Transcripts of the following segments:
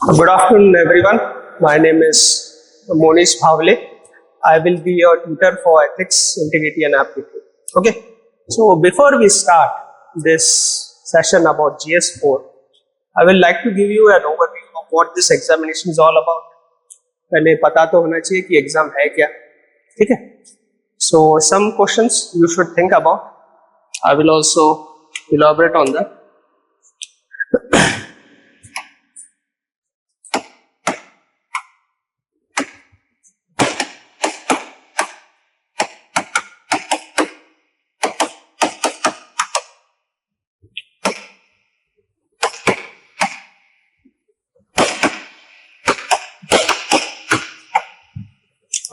Good afternoon, everyone. My name is Monish Bhavle. I will be your tutor for ethics, integrity, and aptitude. Okay. So before we start this session about GS4, I will like to give you an overview of what this examination is all about. पहले पता तो होना चाहिए कि exam है क्या, ठीक है? So some questions you should think about. I will also elaborate on that.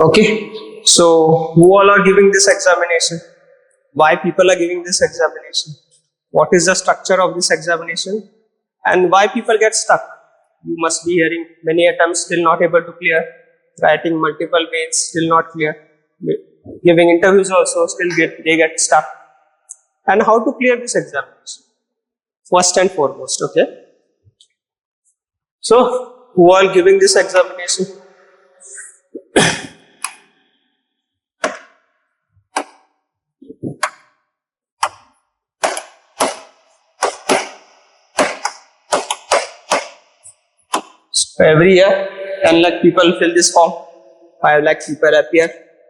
Okay, so who all are giving this examination? Why people are giving this examination? What is the structure of this examination? And why people get stuck? You must be hearing many attempts still not able to clear, writing multiple mails still not clear, giving interviews also still they get stuck. And how to clear this examination? First and foremost, okay? So who all giving this examination? Every year, 10 lakh people fill this form, 5 lakh people appear,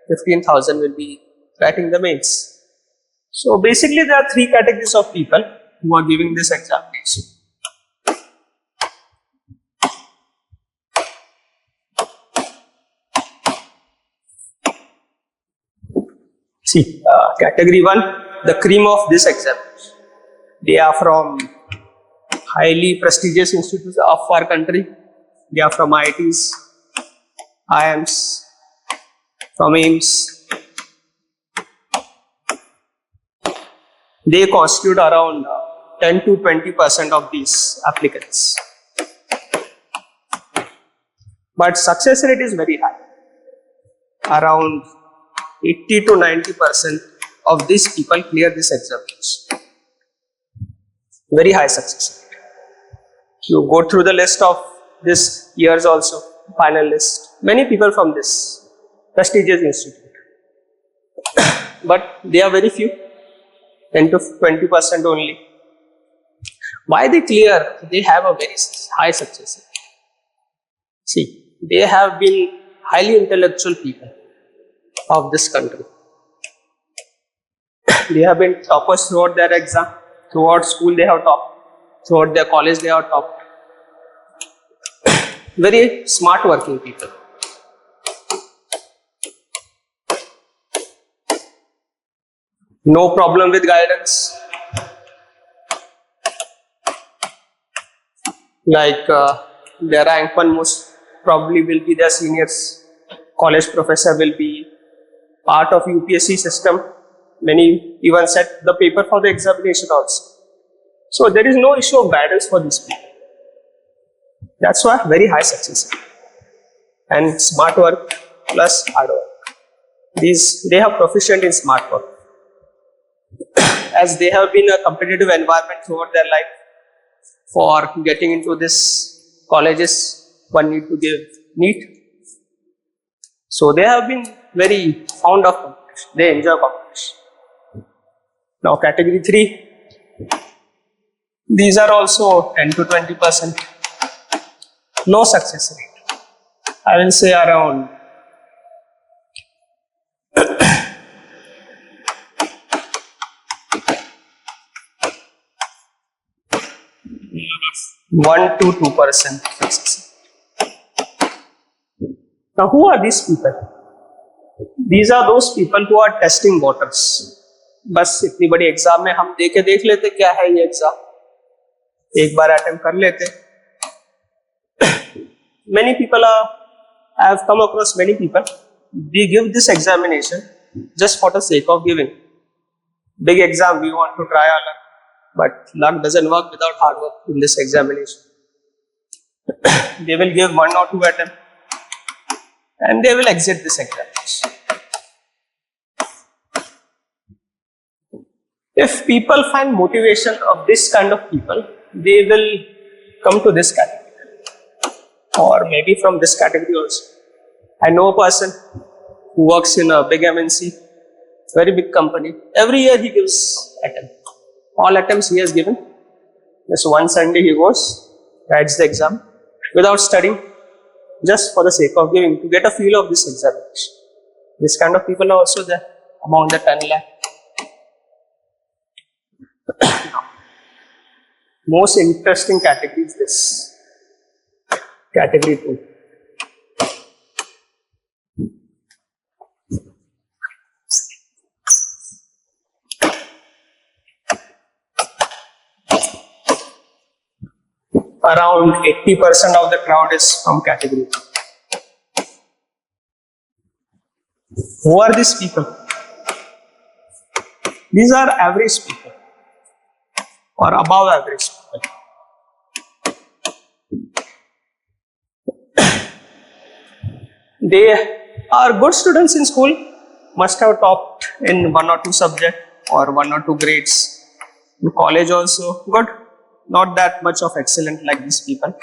15,000 will be writing the mains. So basically there are three categories of people who are giving this examination. See, category 1, the cream of this examination. They are from highly prestigious institutes of our country. They are from IITs, IIMs, from AIMS. They constitute around 10 to 20% of these applicants. But success rate is very high. Around 80 to 90% of these people clear this examination. Very high success rate. You go through the list of this year's also final list. Many people from this prestigious institute, but they are very few, 10 to 20% only. Why they clear? They have a very high success rate. See, they have been highly intellectual people of this country. They have been toppers throughout their exam, throughout school they have topped, throughout their college they have topped. Very smart working people. No problem with guidance. Like their rank one most probably will be their seniors. College professor will be part of UPSC system. Many even set the paper for the examination also. So there is no issue of guidance for these people. That's why very high success and smart work plus hard work. They have proficient in smart work. As they have been a competitive environment throughout their life, for getting into this colleges, one need to give NEET. So they have been very fond of competition. They enjoy competition. Now category 3, these are also 10 to 20%. No success rate. I will say around 1 to 2% success rate. Now who are these people? These are those people who are testing waters. बस इतनी बड़ी exam में हम देख लेते क्या है ये एग्जाम, एक बार अटेम्प्ट कर लेते. Many people I have come across many people, they give this examination just for the sake of giving. Big exam, we want to try our luck, but luck doesn't work without hard work in this examination. They will give 1 or 2 attempts and they will exit this examination. If people find motivation of this kind of people, they will come to this category. or maybe from this category also. I know a person who works in a big MNC, very big company. Every year he gives attempt. All attempts he has given. Just one Sunday he goes, writes the exam without studying, just for the sake of giving, to get a feel of this examination. This kind of people are also there among the 10 lakh. Most interesting category is this. Category 2. Around 80% of the crowd is from category 2. Who are these people? These are average people or above average people. They are good students in school, must have topped in 1 or 2 subjects or 1 or 2 grades. In college also good, not that much of excellent like these people.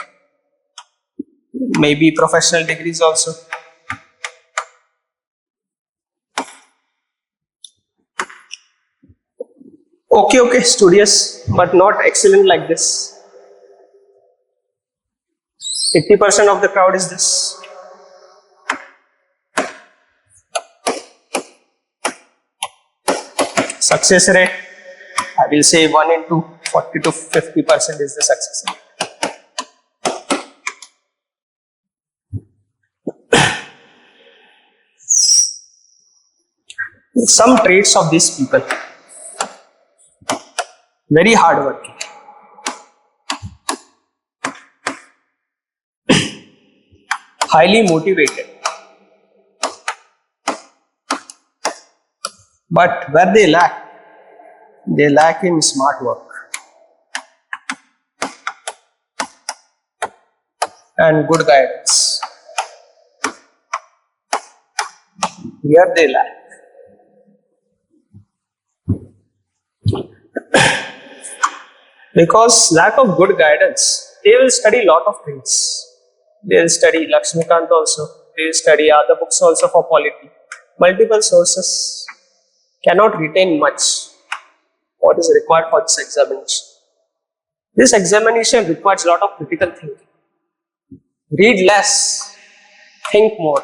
Maybe professional degrees also. Okay, studious, but not excellent like this. 80% of the crowd is this. Success rate, I will say 1 into 40 to 50% is the success rate. Some traits of these people: very hardworking, highly motivated, but where they lack in smart work and good guidance. Here they lack. Because lack of good guidance, they will study a lot of things. They will study Lakshmikant also, they will study other books also for polity. Multiple sources, cannot retain much what is required for this examination. This examination requires a lot of critical thinking. Read less, think more.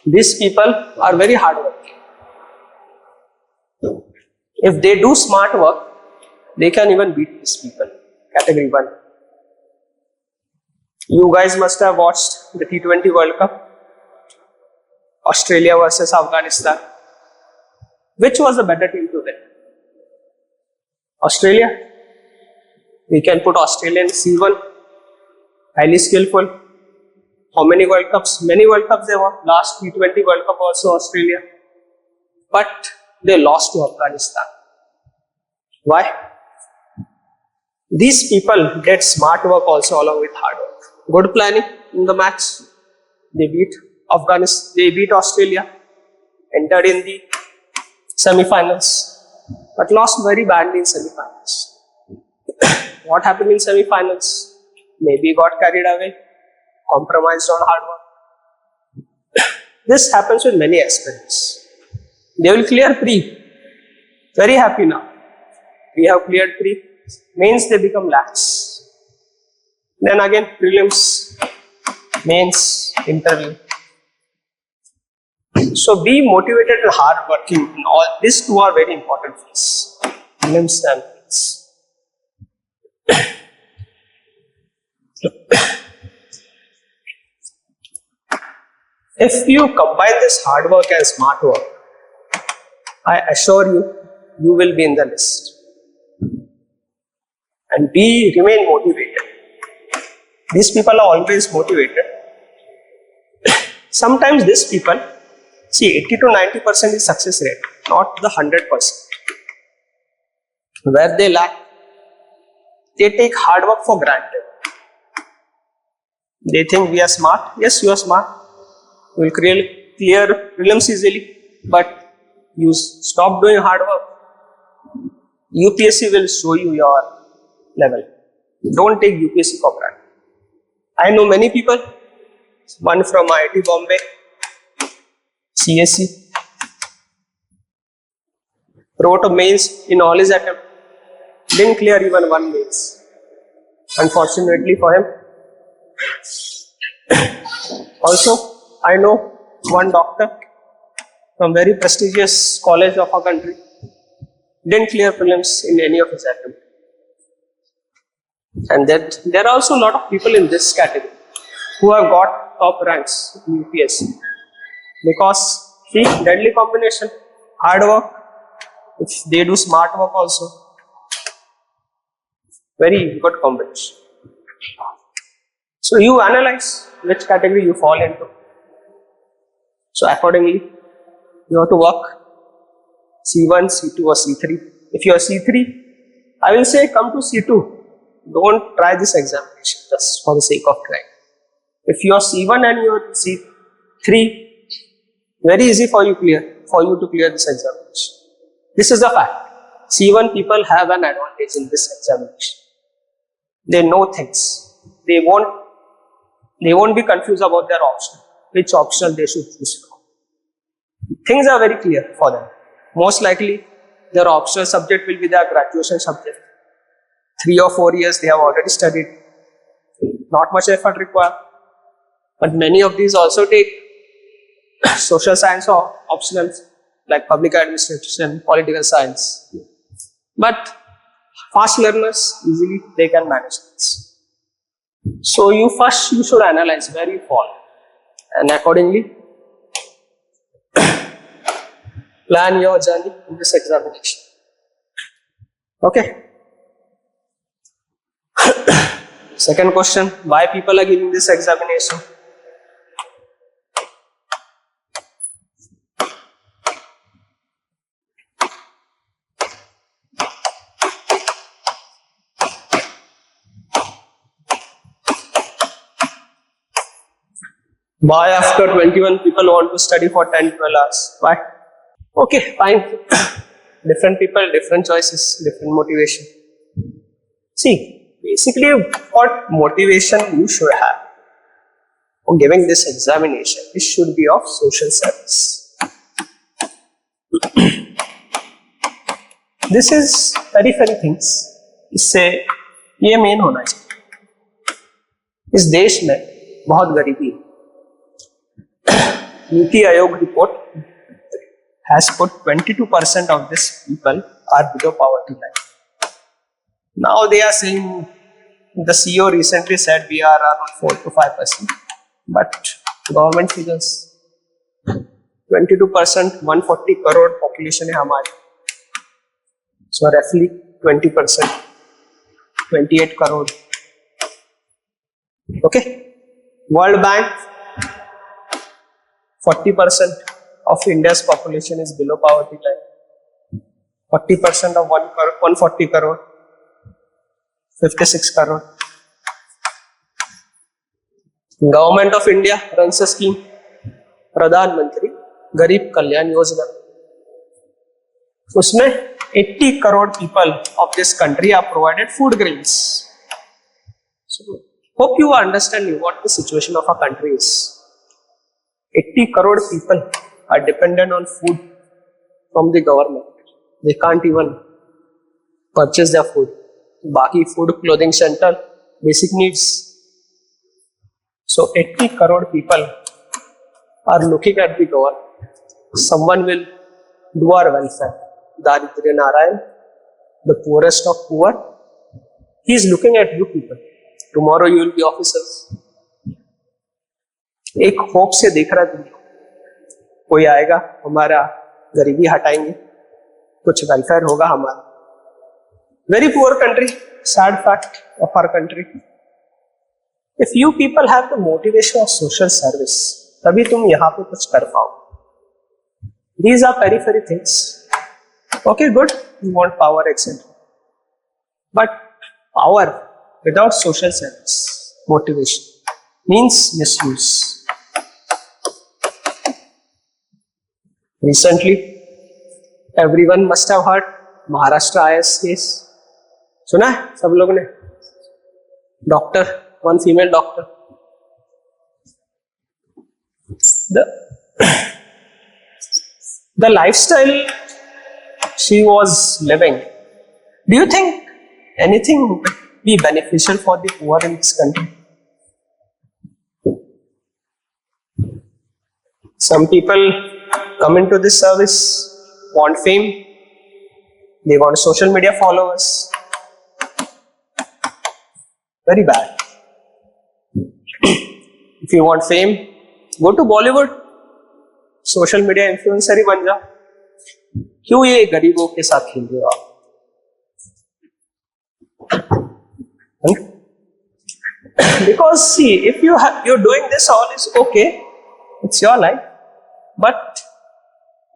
These people are very hardworking. If they do smart work, they can even beat these people. Category 1. You guys must have watched the T20 World Cup. Australia versus Afghanistan. Which was the better team to win? Australia. We can put Australia in C1. Highly skillful. How many World Cups? Many World Cups they won. Last T20 World Cup also Australia. But they lost to Afghanistan. Why? These people did smart work also along with hard work. Good planning in the match. They beat Afghanistan. They beat Australia. Entered in the semi-finals. But lost very badly in semi-finals. What happened in semi-finals? Maybe got carried away. Compromised on hard work. This happens with many aspirants. They will clear pre. Very happy now. We have cleared pre. Means they become lax. Then again prelims, mains, interview. So be motivated and hard working. All these two are very important for us. Prelims and mains. If you combine this hard work and smart work, I assure you, you will be in the list. And remain motivated. These people are always motivated. Sometimes these people, see, 80 to 90% is success rate, not the 100%. Where they lack, they take hard work for granted. They think we are smart. Yes, you are smart. You will clear prelims easily, but you stop doing hard work. UPSC will show you your level. Don't take UPSC for granted. I know many people, one from IIT Bombay, CSC, wrote a mains in all his attempts, didn't clear even one mains. Unfortunately for him. Also, I know one doctor from very prestigious college of our country, didn't clear prelims in any of his attempts. And that there are also a lot of people in this category who have got top ranks in UPSC. Because, see, deadly combination, hard work, if they do smart work also, very good combination. So you analyze which category you fall into. So accordingly, you have to work C1, C2 or C3. If you are C3, I will say come to C2. Don't try this examination just for the sake of trying. If you are C1 and you are C3, very easy for you to clear this examination. This is a fact. C1 people have an advantage in this examination. They know things. They won't be confused about their option, which option they should choose from. Things are very clear for them. Most likely, their optional subject will be their graduation subject. 3 or 4 years they have already studied. Not much effort required. But many of these also take social science or optionals like public administration, political science. But fast learners, easily they can manage this. So you should analyze where you fall, and accordingly plan your journey in this examination. Okay. Second question, why people are giving this examination? Why after 21 people want to study for 10-12 hours? Why? Okay, fine. Different people, different choices, different motivation. See, basically what motivation you should have for giving this examination, it should be of social service. This is periphery things. इससे ये main होना चाहिए. इस देश में बहुत गरीबी है. NITI Aayog report has put 22% of these people are below poverty line. Now they are saying, the CEO recently said we are around 4 to 5%, but government figures 22%, 140 crore population है हमारी. So roughly 20%, 28 crore. Okay. World Bank, 40% of India's population is below poverty line. 40% of 140 crore, 56 crore. Government of India runs a scheme, Pradhan Mantri Garib Kalyan Yojana. उसमें 80 crore people of this country are provided food grains. So, hope you are understanding what the situation of our country is. 80 crore people are dependent on food from the government. They can't even purchase their food. Baki food, clothing, shelter, basic needs. So 80 crore people are looking at the government. Someone will do our welfare. Daridre Narayan, the poorest of poor, he is looking at you people. Tomorrow you will be officers. एक hope से देख रहा है कोई आएगा, हमारा गरीबी हटाएंगे, कुछ वेलफेयर होगा हमारा. Very poor country, sad fact of our country. If you people have the motivation of social service, तभी तुम यहाँ पे कुछ कर पाओ. These are periphery things. Okay, good. You want power, etc. But power without social service, motivation, means misuse. Recently, everyone must have heard Maharashtra IS case. सुना है सब लोगों ने? doctor, one female doctor. The lifestyle she was living, do you think anything would be beneficial for the poor in this country? Some people come into this service, want fame, they want social media followers. Very bad. If you want fame, go to Bollywood, social media influencer ही बन जा. क्यों ये गरीबों के साथ खेल रहे हो आप? Because see, if you're doing this all is okay, it's your life. But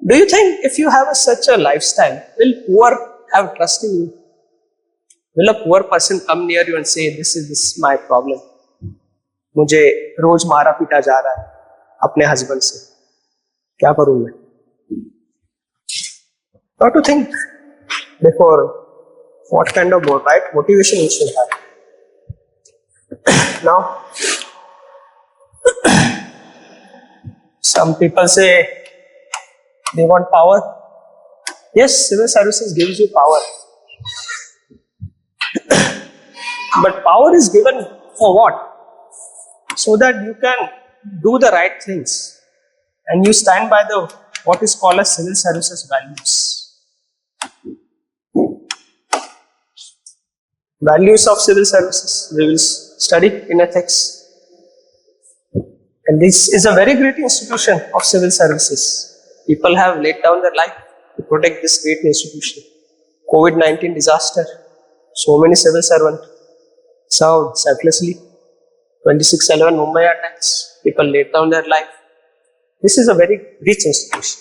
do you think if you have such a lifestyle, will poor have trust in you? Will a poor person come near you and say, this is my problem? मुझे रोज मारा पीटा जा रहा है अपने husband से, क्या करूं मैं? Got to think before what kind of motivation you should have. Now, some people say they want power. Yes, civil services gives you power. But power is given for what? So that you can do the right things and you stand by the what is called as civil services values. Values of civil services we will study in ethics. And this is a very great institution of civil services. People have laid down their life to protect this great institution. COVID-19 disaster, so many civil servants served selflessly. 26/11 Mumbai attacks, people laid down their life. This is a very rich institution.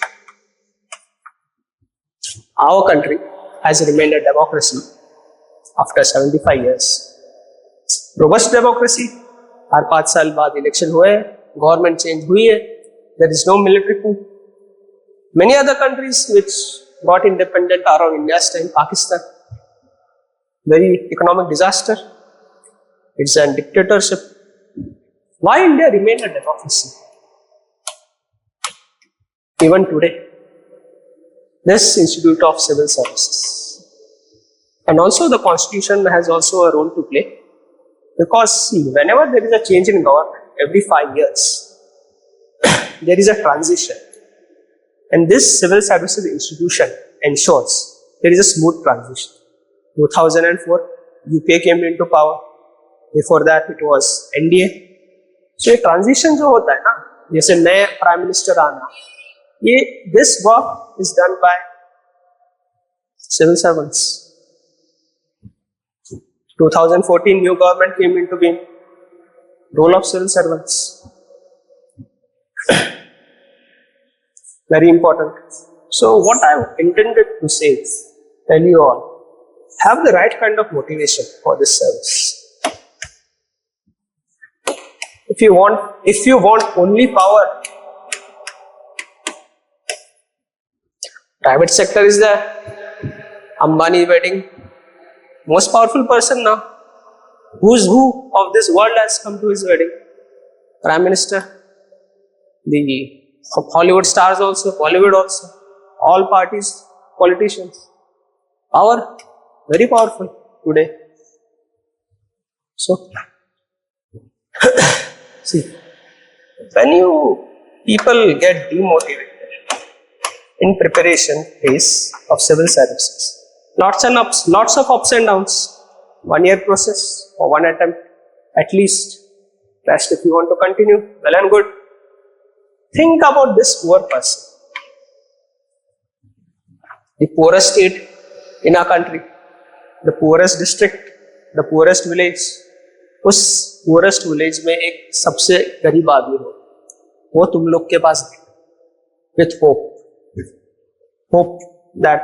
Our country has remained a democracy after 75 years. Robust democracy. हर 5 साल बाद election हुए, government change हुई है, there is no military coup. Many other countries which got independent around India's time, Pakistan, very economic disaster. It's a dictatorship. Why India remained a democracy? Even today, this Institute of Civil Services. And also the Constitution has also a role to play. Because see, whenever there is a change in government, every 5 years, there is a transition. And this Civil Services institution ensures there is a smooth transition. 2004, UPA came into power. Before that, it was NDA. So ये transition जो होता है ना, जैसे नए prime minister आना, ये this work is done by civil servants. 2014 new government came into being. Role of civil servants very important. So what I intended to say is, tell you all, have the right kind of motivation for this service. If you want only power, private sector is there. Ambani wedding, most powerful person now. Who's who of this world has come to his wedding? Prime Minister, the Hollywood stars also, Bollywood also, all parties, politicians. Power, very powerful today. So, see, when people get demotivated in preparation phase of civil services, lots of ups and downs. 1 year process or 1 attempt at least. Rest if you want to continue, well and good. Think about this poor person. The poorest state in our country, the poorest district, the poorest village. उस poorest village में एक सबसे गरीब आदमी हो, वो तुम लोग के पास with hope that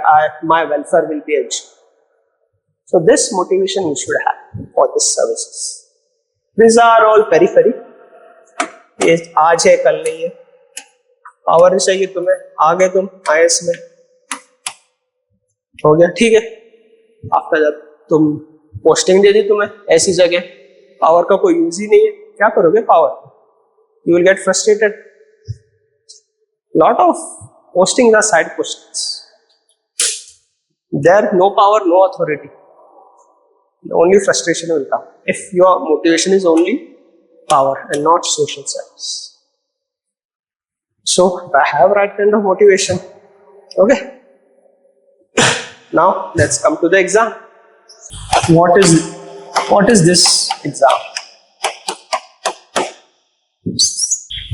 my welfare will be ensured. So this motivation you should have for this services. These are all periphery. ये आज है कल नहीं है. पावर चाहिए तुम्हें, आ गए तुम IAS में, हो गया ठीक है. आफ्टर जब तुम पोस्टिंग दे दी तुम्हें ऐसी जगह, पावर का कोई यूज ही नहीं है, क्या करोगे power? You will get frustrated. Lot of postings are side postings. There no power, no authority. Only frustration will come if your motivation is only power and not social service. So I have right kind of motivation. Okay. Now let's come to the exam. What is this exam?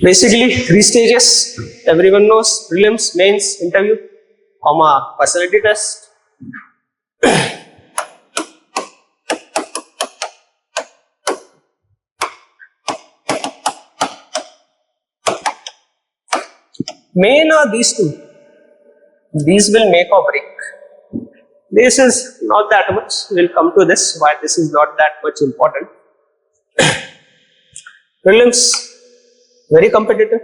Basically 3 stages. Everyone knows: prelims, mains, interview, comma personality test. Main are these two. These will make or break. This is not that much. We'll come to this, why this is not that much important. Prelims, very competitive.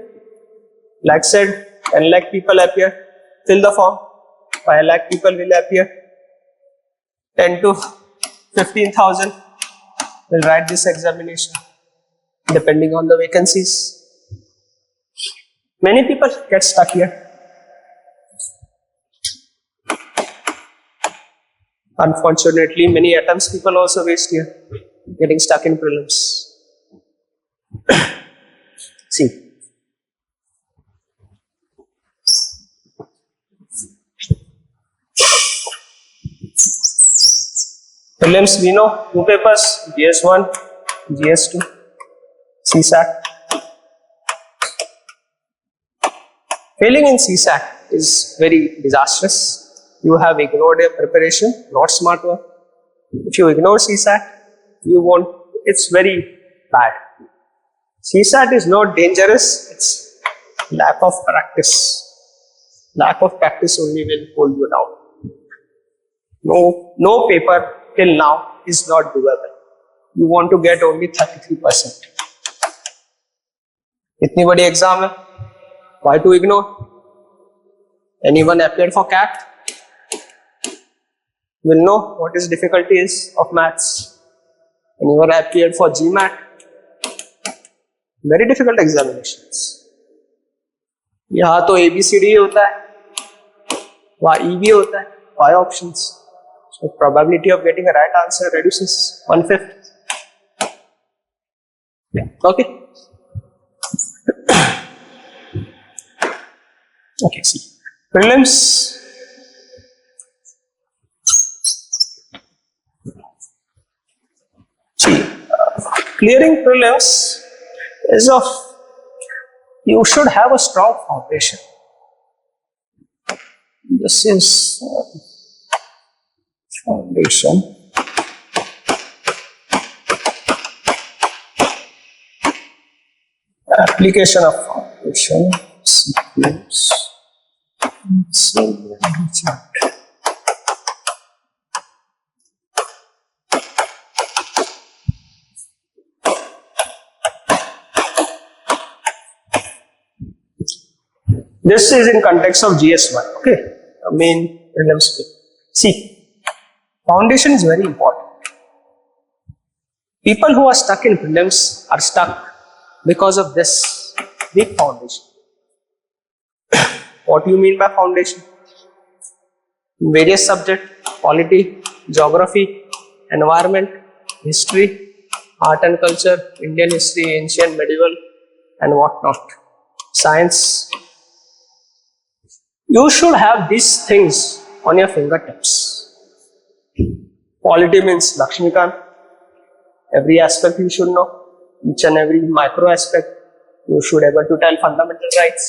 Like said, 10 lakh people appear. Fill the form. 5 lakh people will appear. 10 to 15,000 will write this examination, depending on the vacancies. Many people get stuck here. Unfortunately, many attempts people also waste here, getting stuck in prelims. See. Prelims we know, 2 papers, GS1, GS2, CSAT. Failing in CSAT is very disastrous. You have ignored your preparation, not smart work. If you ignore CSAT, you won't, it's very bad. CSAT is not dangerous, it's lack of practice. Lack of practice only will hold you down. No paper till now is not doable. You want to get only 33%. इतनी बड़ी exam है, why to ignore? Anyone appeared for CAT will know what is difficulty is of maths. Anyone appeared for GMAT? Very difficult examinations. यहाँ तो ABCD होता है, वहाँ E भी होता है, 5 options. So probability of getting a right answer reduces 1/5. Okay. Okay, see. Prelims. See, clearing prelims is of, you should have a strong foundation. This is foundation. Application of foundation. Sequence. This is in context of GS1, okay? The main prelims. See, foundation is very important. People who are stuck in prelims are stuck because of this weak foundation. What do you mean by foundation? Various subjects: polity, geography, environment, history, art and culture, Indian history, ancient, medieval, and whatnot. Science. You should have these things on your fingertips. Polity means Lakshmikant. Every aspect you should know. Each and every micro aspect. You should be able to tell fundamental rights.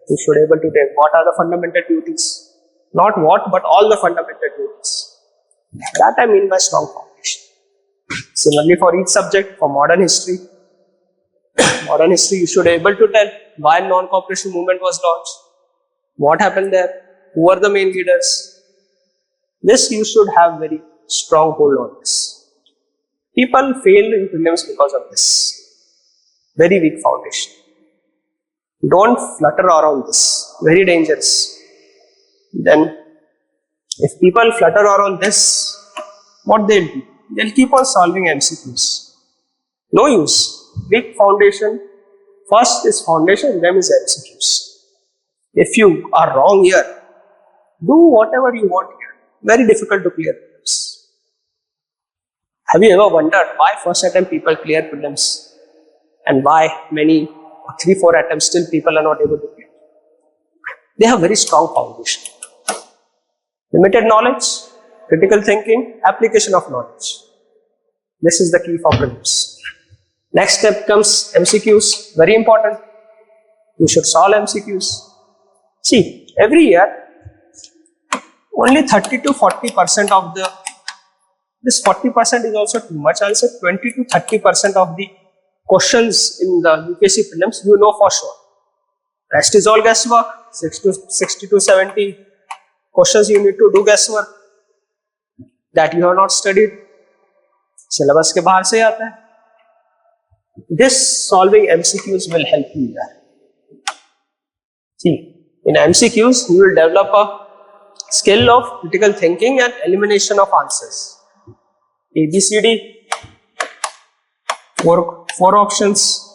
You should be able to tell what are the fundamental duties. Not what, but all the fundamental duties. That I mean by strong foundation. Similarly for each subject, for modern history, you should be able to tell why non-cooperation movement was launched. What happened there? Who are the main leaders? This you should have very strong hold on this. People fail in prelims because of this. Very weak foundation. Don't flutter around this. Very dangerous. Then, if people flutter around this, what they'll do? They'll keep on solving MCQs. No use. Weak foundation. First is foundation, then is MCQs. If you are wrong here, do whatever you want here. Very difficult to clear prelims. Have you ever wondered why first attempt people clear prelims and why many 3-4 attempts still people are not able to clear? They have very strong foundation. Limited knowledge, critical thinking, application of knowledge. This is the key for prelims. Next step comes MCQs, very important. You should solve MCQs. See, every year, only 30 to 40% of this 40% is also too much. I'll say 20 to 30% of the questions in the UPSC prelims you know for sure. Rest is all guesswork. 60 to 70 questions you need to do guesswork that you have not studied. Syllabus के बाहर से आता है. This solving MCQs will help you there. See, in MCQs you will develop a skill of critical thinking and elimination of answers. A, B, C, D, four options.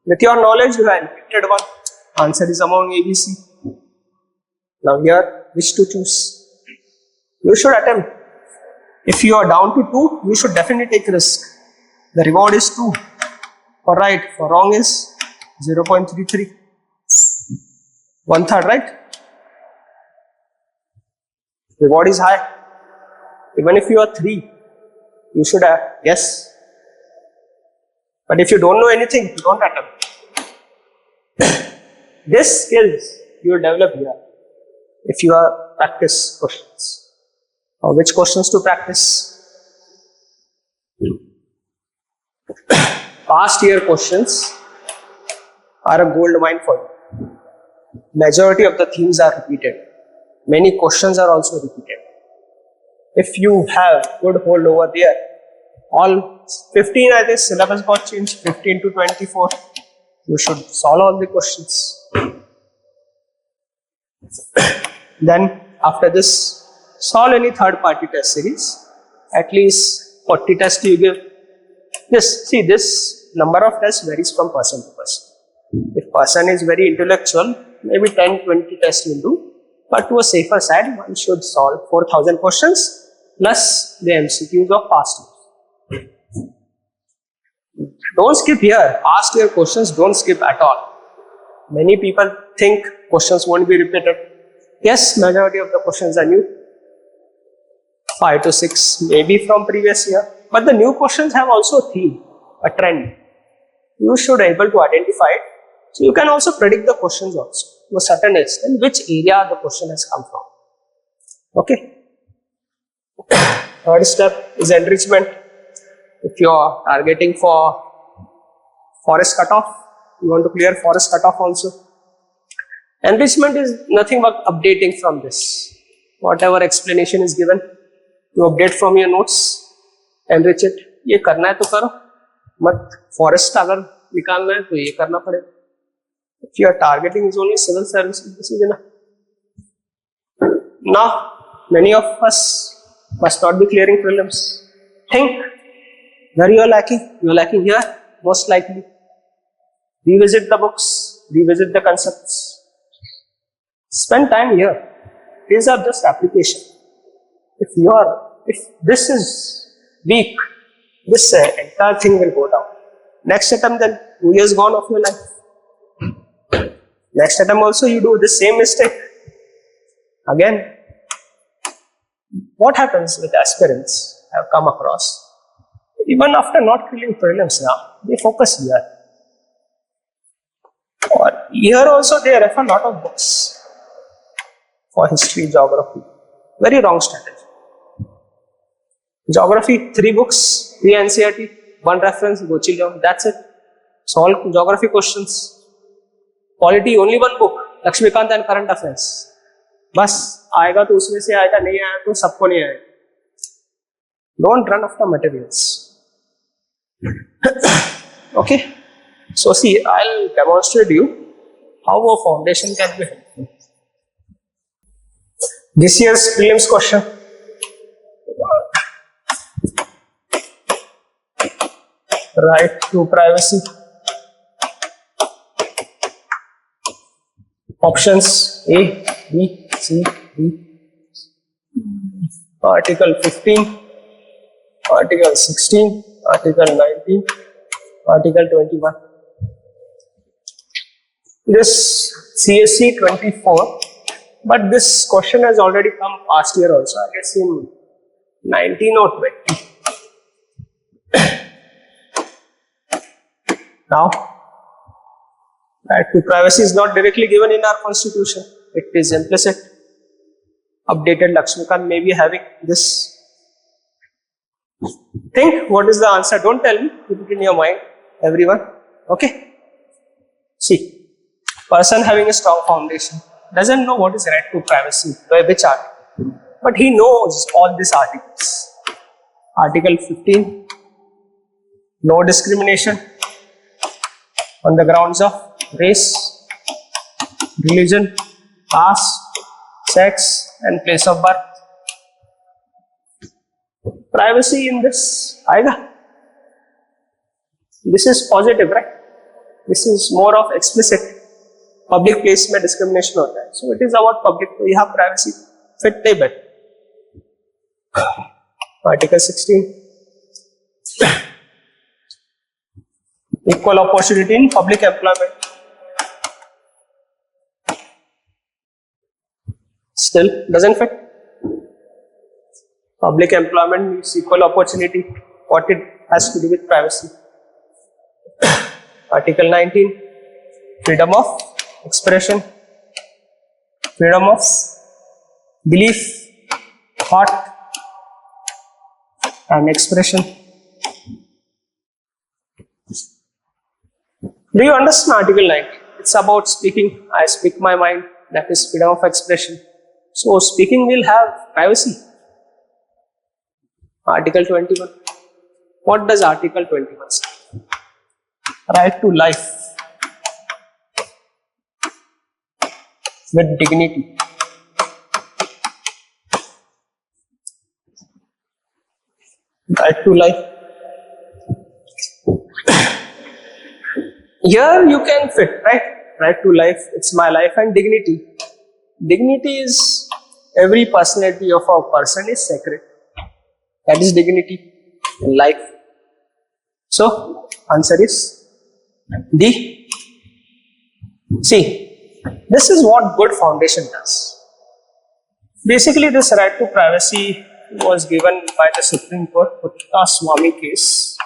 With your knowledge, you have encrypted one. Answer is among A, B, C. Now here, which to choose? You should attempt. If you are down to 2, you should definitely take risk. The reward is 2. For right, for wrong is 0.33. 1/3, right? Reward is high. Even if you are 3, you should guess. But if you don't know anything, don't attempt. This skills you will develop here if you are practice questions. Or which questions to practice? Past year questions are a gold mine for you. Majority of the themes are repeated. Many questions are also repeated. If you have good hold over there, all 15 I think syllabus got changed, 15 to 24. You should solve all the questions. Then after this, solve any third party test series. At least 40 tests you give. This number of tests varies from person to person. If person is very intellectual, maybe 10-20 tests you do. But to a safer side, one should solve 4,000 questions plus the MCQs of past years. Don't skip here. Past year questions, don't skip at all. Many people think questions won't be repeated. Yes, majority of the questions are new. 5 to 6 maybe from previous year. But the new questions have also a theme, a trend. You should be able to identify it. So you can also predict the questions also to a certain extent, which area the question has come from. Okay. Third step is enrichment. If you are targeting for forest cutoff, you want to clear forest cutoff also. Enrichment is nothing but updating from this. Whatever explanation is given, you update from your notes, enrich it. ये करना है तो करो, मत forest अगर निकालना है तो ये करना पड़ेगा. If your targeting is only civil services, this is enough. Now, many of us must not be clearing prelims. Think where you are lacking. You are lacking here, most likely. Revisit the books, revisit the concepts. Spend time here. These are just application. If this is weak, this entire thing will go down. Next attempt, then 2 years gone of your life. Next attempt also you do the same mistake. Again, what happens with aspirants I have come across? Even after not clearing prelims now, they focus here. Or here also they refer a lot of books for history, geography. Very wrong strategy. Geography, 3 books, 3 NCERT, 1 reference, go chill down, that's it. Solve geography questions. Polity, only 1 book, Lakshmikant and Current Affairs. बस आएगा तो उसमें से आएगा, नहीं आया तो सबको नहीं आएगा. Don't run after materials. Okay. So see, I'll demonstrate you how a foundation can be helpful. This year's prelims question. Right to privacy. Options A, B, C, D. Article 15, Article 16, Article 19, Article 21. This CSC 24, but this question has already come past year also, I guess in 19 or 20. Now, right to privacy is not directly given in our constitution, it is implicit. Updated Lakshmikant may be having this. Think what is the answer, don't tell me, keep it in your mind, everyone. Okay? See, person having a strong foundation doesn't know what is right to privacy, by which article, but he knows all these articles. Article 15, no discrimination on the grounds of race, religion, caste, sex and place of birth. Privacy in this, aega. This is positive, right? This is more of explicit. Public place में discrimination होता है. So it is about public. तो यहाँ privacy fit नहीं बैठ. Article 16. Equal opportunity in public employment. Still doesn't fit. Public employment means equal opportunity. What it has to do with privacy. Article 19. Freedom of expression. Freedom of belief, thought and expression. Do you understand Article 19? It's about speaking. I speak my mind. That is freedom of expression. So speaking will have privacy. Article 21. What does Article 21 say? Right to life with dignity. Right to life. Here you can fit, right? Right to life, it's my life, and dignity. Dignity is every personality of a person is sacred. That is dignity in life. So, answer is D. See, this is what good foundation does. Basically, this right to privacy was given by the Supreme Court, Putta Swami case.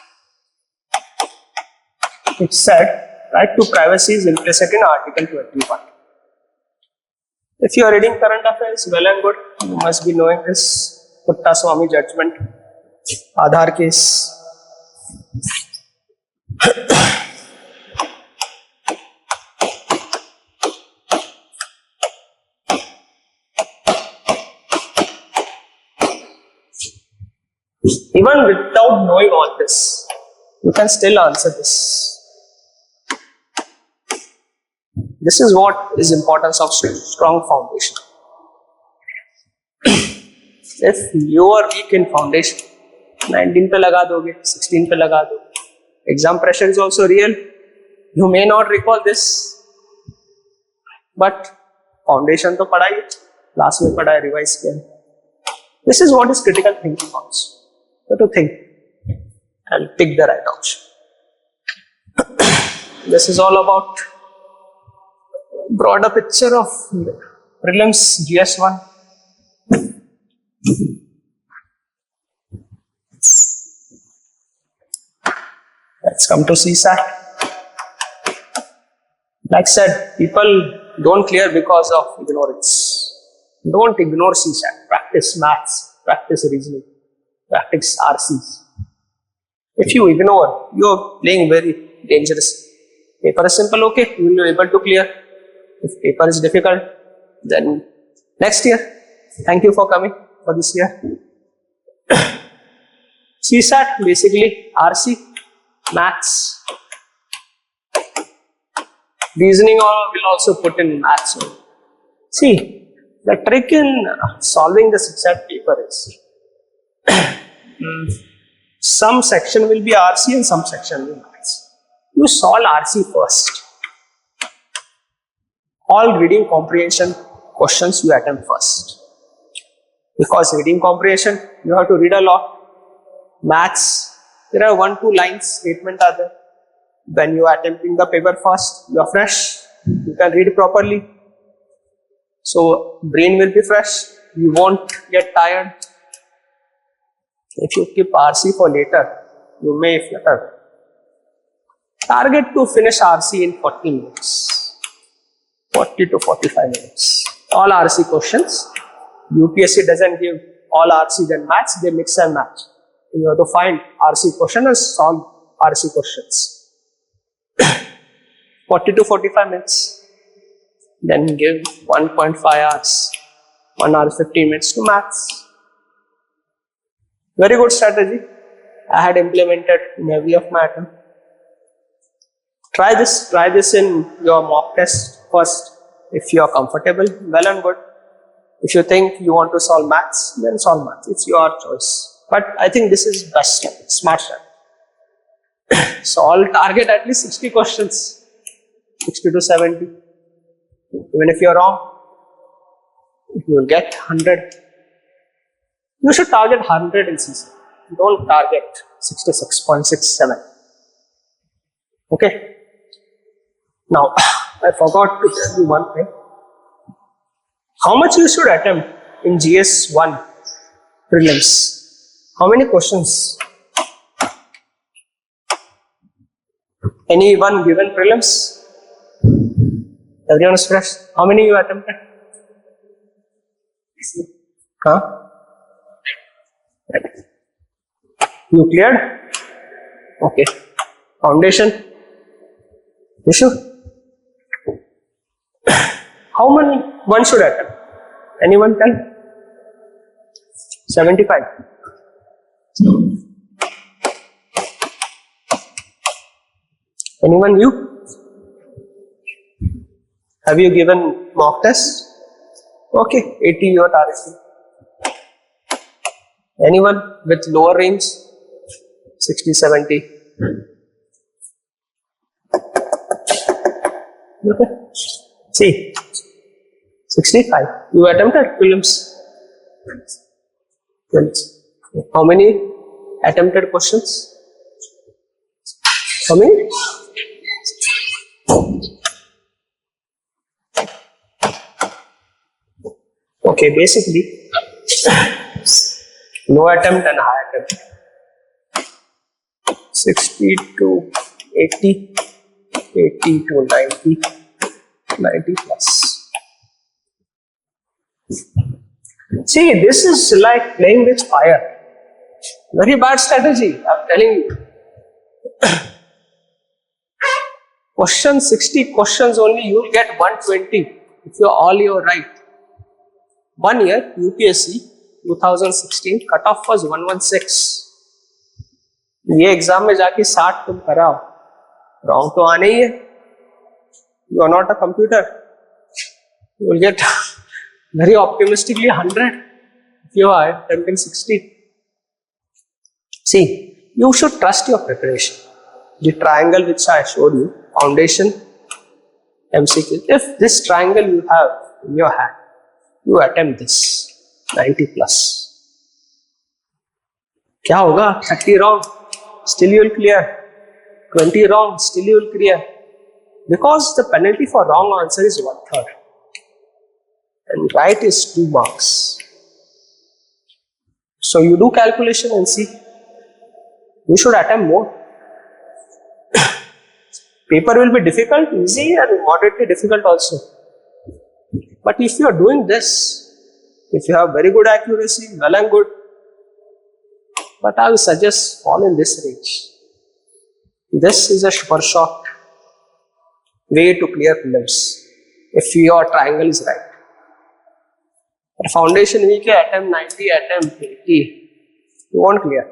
It said, right to privacy is implicit in Article 21. If you are reading current affairs, well and good, you must be knowing this Putta Swami judgment, Aadhaar case. Even without knowing all this, you can still answer this. This is what is importance of strong foundation. If you are weak in foundation, 19 पे लगा दोगे, 16 पे लगा दोगे. Exam pressure is also real. You may not recall this, but foundation तो पढ़ा ही, class में पढ़ा है, revise किया. This is what is critical thinking also. So to think and pick the right option. This is all about broader picture of prelims GS1. Let's come to CSAT. Like I said, people don't clear because of ignorance. Don't ignore CSAT. Practice maths, practice reasoning, practice RCs. If you ignore, you are playing very dangerous. Paper is simple, okay, you will be able to clear. If paper is difficult, then next year. Thank you for coming for this year. CSAT, basically RC, maths. Reasoning will also put in maths. See, the trick in solving the CSAT paper is Some section will be RC and some section will be maths. You solve RC first. All reading comprehension questions you attempt first. Because reading comprehension, you have to read a lot. Maths, there are 1-2 lines statement are there. When you are attempting the paper first, you are fresh, you can read properly. So brain will be fresh, you won't get tired. If you keep RC for later, you may flutter. Target to finish RC in 40 minutes. 40 to 45 minutes. All RC questions. UPSC doesn't give all RC then maths, they mix and match. You have to find RC question and solve RC questions. 40 to 45 minutes. Then give 1.5 hours, 1 hour 15 minutes to maths. Very good strategy. I had implemented in every of my attempt. Try this in your mock test first. If you are comfortable, well and good. If you think you want to solve maths, then solve maths. It's your choice. But I think this is best strategy, smart strategy. So all target at least 60 questions, 60 to 70. Even if you are wrong, you will get 100. You should target 100 in CC. Don't target 66.67. Okay. Now, I forgot to tell you one thing. How much you should attempt in GS1 prelims? How many questions? Anyone given prelims? Everyone is fresh. How many you attempted? Huh? You cleared? Okay. Foundation? You should. How many one should attempt? Anyone tell? 75. Anyone you? Have you given mock test? Okay, 80 you are targeting. Anyone with lower range? 60, 70. Okay. See, 65. You attempted prelims. How many attempted questions? How many? Okay, basically, low attempt and high attempt. 60 to 80, 80 to 90, 90 plus. See, this is like playing with fire. Very bad strategy, I'm telling you. Question 60 questions only, you will get 120 if you're right. 1 year, UPSC 2016, cutoff was 116. ये exam में जाके 60 तुम कराओ, wrong तो आने ही है. You are not a computer. You will get very optimistically 100 if you are attempting 60. See, you should trust your preparation. The triangle which I showed you, foundation, MCQ. If this triangle you have in your hand, you attempt this 90 plus. क्या होगा? 30 wrong, still you will clear. 20 wrong, still you will clear. Because the penalty for wrong answer is 1/3 and right is 2 marks. So you do calculation and see. You should attempt more. Paper will be difficult, easy and moderately difficult also. But if you are doing this, if you have very good accuracy, well and good. But I will suggest fall in this range. This is a super short way to clear prelims if your triangle is right. If foundation weak hai, attempt 90, attempt 80, you won't clear.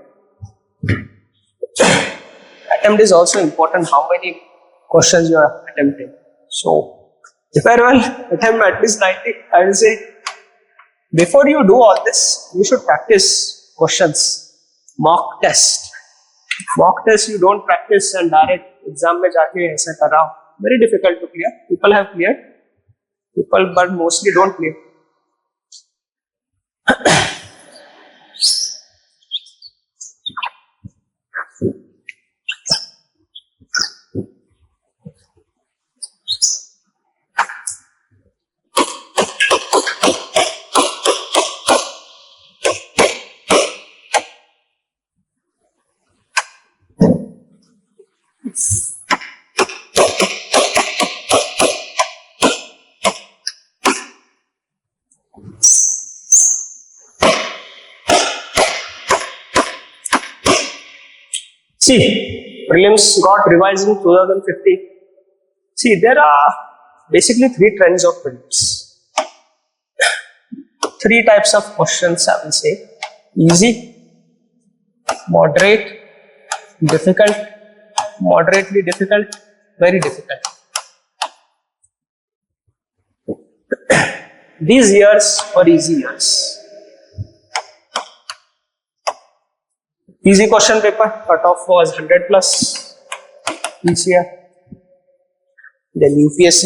Attempt is also important, how many questions you are attempting. So, prepare well, attempt at least 90. I will say, before you do all this, you should practice questions, mock test. Mock test you don't practice and direct exam में जाके ऐसा कर रहा हूँ. Very difficult to clear. People have cleared. People but mostly don't clear. See, prelims got revised in 2015. See, there are basically three trends of prelims. Three types of questions, I will say: easy, moderate, difficult, moderately difficult, very difficult. These years were easy years. Easy question paper, cutoff was 100 plus each year. Then UPSC,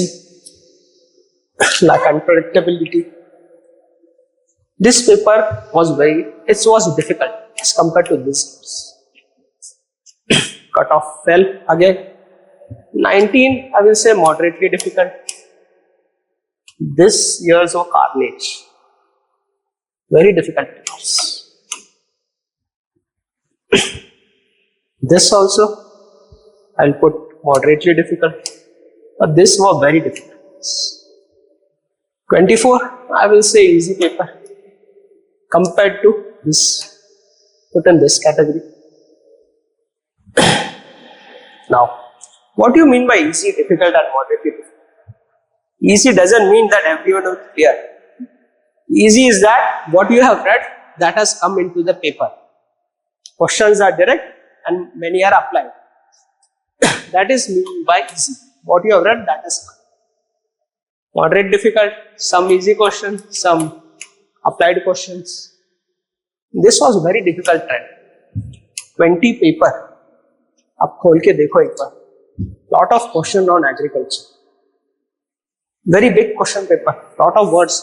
like unpredictability. This paper was difficult as compared to this years. Cutoff fell again. 19, I will say moderately difficult. This years of carnage. Very difficult papers. This also, I'll put moderately difficult, but this was very difficult. 24, I will say easy paper compared to this, put in this category. Now, what do you mean by easy, difficult and moderately difficult? Easy doesn't mean that everyone will clear. Easy is that what you have read, that has come into the paper. Questions are direct and many are applied. That is meant by easy. What you have read, that has come. Moderate, difficult, some easy questions, some applied questions. This was very difficult trend. 20 paper. आप खोल के देखो एक बार. Lot of question on agriculture. Very big question paper. Lot of words.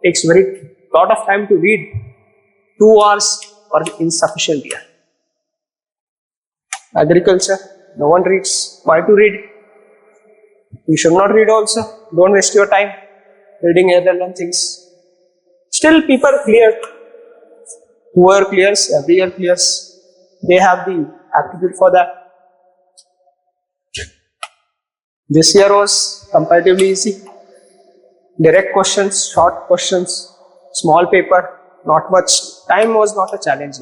Takes lot of time to read. 2 hours or insufficient here. Agriculture, no one reads. Why to read? You should not read also. Don't waste your time reading irrelevant things. Still people clear. Whoever clears, every year clears. They have the aptitude for that. This year was comparatively easy. Direct questions, short questions, small paper, not much. Time was not a challenge.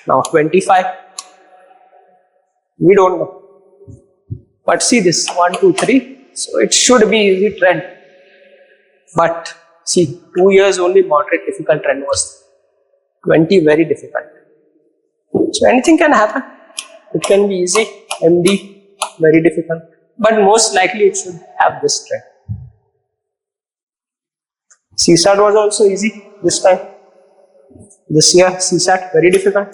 Now 25. We don't know. But see this 1, 2, 3. So it should be easy trend. But see, 2 years only moderate difficult trend was 20 very difficult. So anything can happen. It can be easy, MD, very difficult. But most likely it should have this trend. CSAT was also easy this time. This year CSAT very difficult.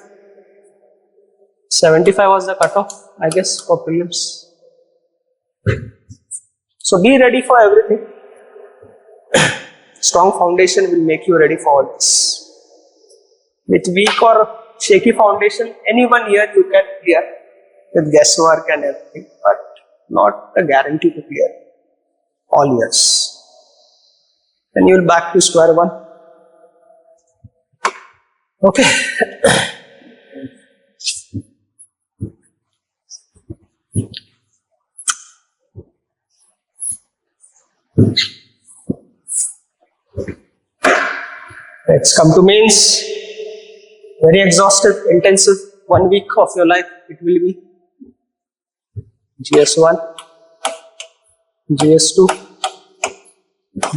75 was the cutoff, I guess, for prelims. So be ready for everything. Strong foundation will make you ready for all this. With weak or shaky foundation, any 1 year you can clear with guesswork and everything, but not a guarantee to clear all years. Then you will back to square one. Okay. Let's come to mains. Very exhaustive, intensive 1 week of your life it will be. GS1, GS2,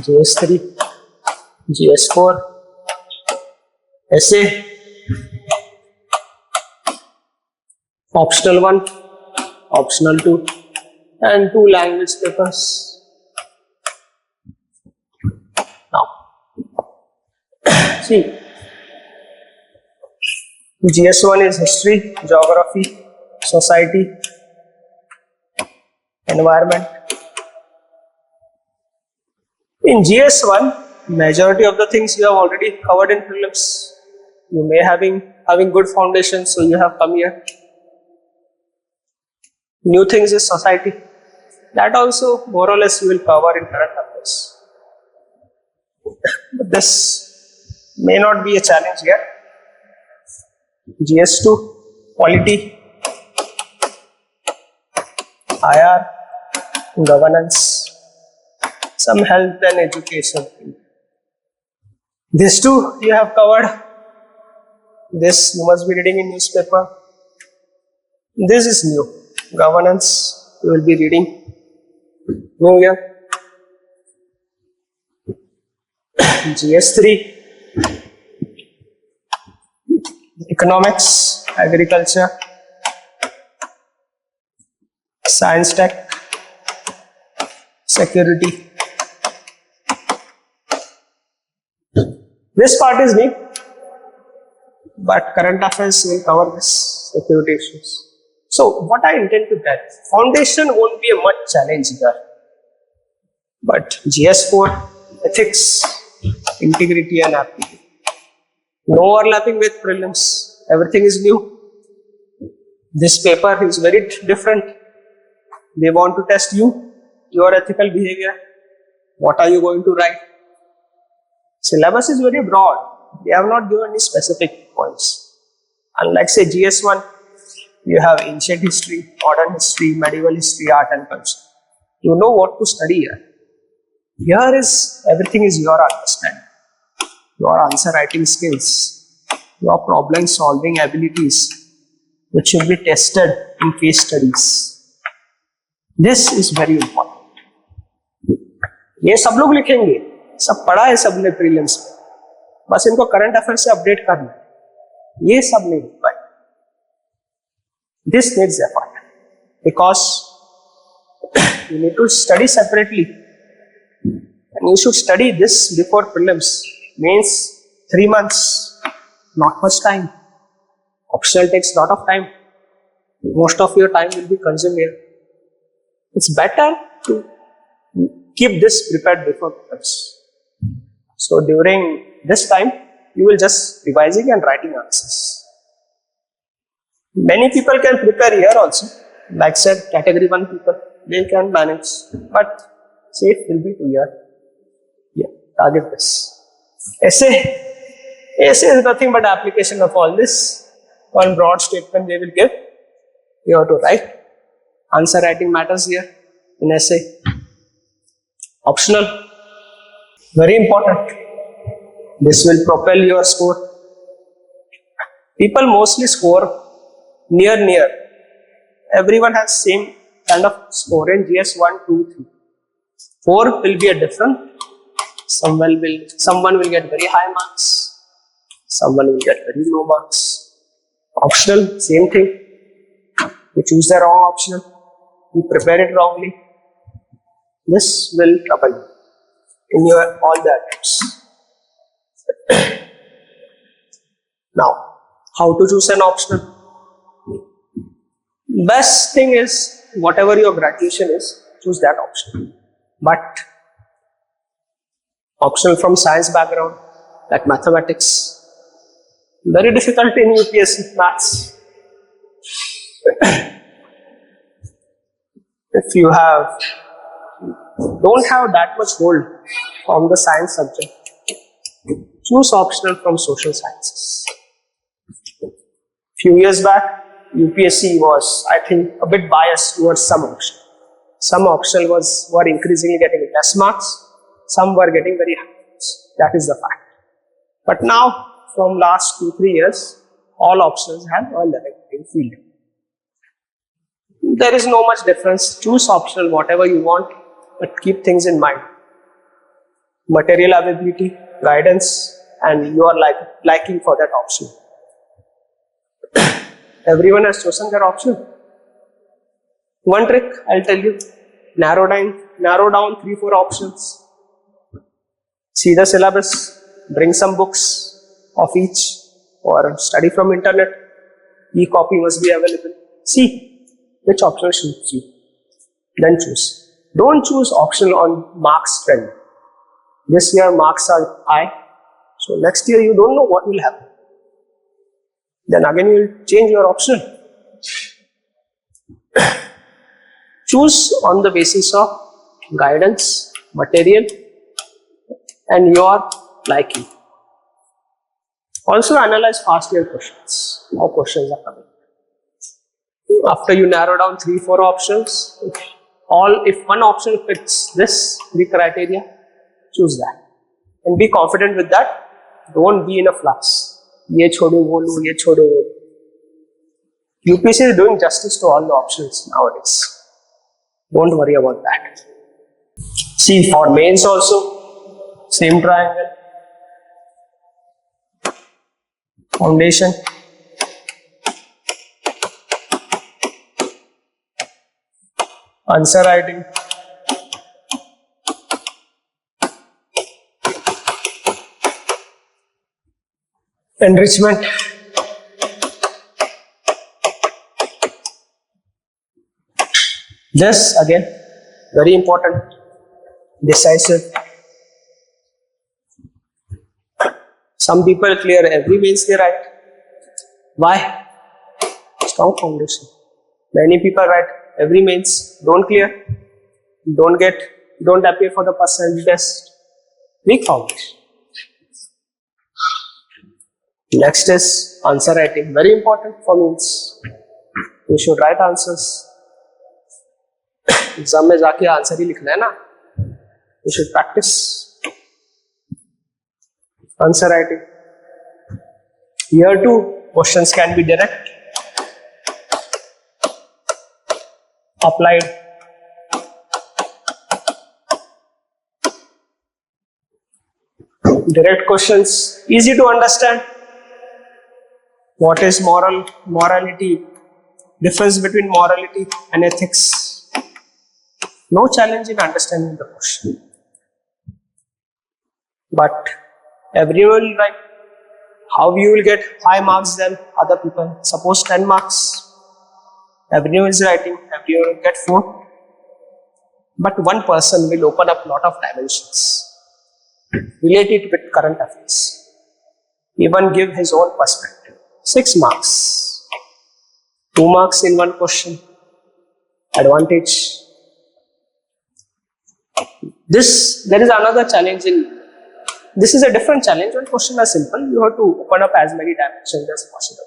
GS3, GS4, essay, optional 1, optional 2, and 2 language papers. Now, see, GS1 is history, geography, society, environment. In GS1, majority of the things you have already covered in prelims. You may having good foundation, so you have come here. New things is society. That also more or less you will cover in current affairs. But this may not be a challenge yet. GS2, polity, IR, governance, some health and education. These two you have covered. This you must be reading in newspaper. This is new. Governance you will be reading. New year. GS3, economics, agriculture, science tech, security. This part is new, but current affairs will cover this security issues. So what I intend to tell, foundation won't be a much challenge there, but GS4, ethics, integrity and aptitude. No overlapping with prelims, everything is new. This paper is very different. They want to test you, your ethical behavior. What are you going to write? Syllabus is very broad. They have not given any specific points. Unlike say GS1, you have ancient history, modern history, medieval history, art and culture. You know what to study here. Here is everything is your understanding, your answer writing skills, your problem solving abilities, which will be tested in case studies. This is very important. ये सब लोग लिखेंगे, सब पढ़ा है सबने prelims में, बस इनको करंट अफेयर से अपडेट करना है, ये सब नहीं लिख पाए. This needs effort because you need to study separately. And you should study this before prelims. Means 3 months, not much time. Optional takes lot of time. Most of your time will be consumed here. It's better to keep this prepared before prelims. So during this time, you will just revising and writing answers. Many people can prepare here also. Like said, category 1 people, they can manage. But safe will be to here. Yeah, target this. Essay is nothing but application of all this. One broad statement they will give. You have to write. Answer writing matters here in essay. Optional. Very important. This will propel your score. People mostly score near. Everyone has same kind of score in GS 1, 2, 3. 4 will be a different. Someone will get very high marks. Someone will get very low marks. Optional, same thing. You choose the wrong optional. You prepare it wrongly. This will trouble you in your all the attempts. Now, how to choose an optional? Best thing is, whatever your graduation is, choose that option. But optional from science background, like mathematics, very difficult in UPSC maths. If you don't have that much hold from the science subject, choose optional from social sciences. Few years back, UPSC was, I think, a bit biased towards some optional. Some optional were increasingly getting less marks, some were getting very high marks. That is the fact. But now, from last 2-3 years, all options have a level playing field. There is no much difference. Choose optional whatever you want, but keep things in mind. Material availability, guidance, and your liking for that option. Everyone has chosen their option. One trick I'll tell you, narrow down 3-4 options. See the syllabus, bring some books of each, or study from internet. E-copy must be available. See which option suits you. Then choose. Don't choose option on marks trend. This year marks are high, so next year you don't know what will happen. Then again you will change your option. Choose on the basis of guidance, material, and your liking. Also analyze past year questions. How questions are coming. After you narrow down 3-4 options, if one option fits this 3 criteria, choose that. And be confident with that. Don't be in a flux. Ye chodu wo lu, ye chodu wo lu. UPSC is doing justice to all the options nowadays. Don't worry about that. See, for mains also, same triangle. Foundation. Answer writing. Enrichment. This again, very important. Decisive. Some people clear every mains they write. Why? Strong foundation. Many people write every mains, don't clear, don't appear for the personality test. Weak foundation. Next is answer writing. Very important for mains. You should write answers. Exam में जाके answer ही लिखना है ना. You should practice answer writing. Here too, questions can be direct, applied, direct questions, easy to understand. What is morality, difference between morality and ethics. No challenge in understanding the question. But everyone will write. How you will get high marks than other people? Suppose 10 marks. Everyone is writing, everyone will get 4. But one person will open up a lot of dimensions. Relate it with current affairs. Even give his own perspective. 6 marks. 2 marks in one question. Advantage. There is another challenge in. This is a different challenge. When questions are simple, you have to open up as many dimensions as possible.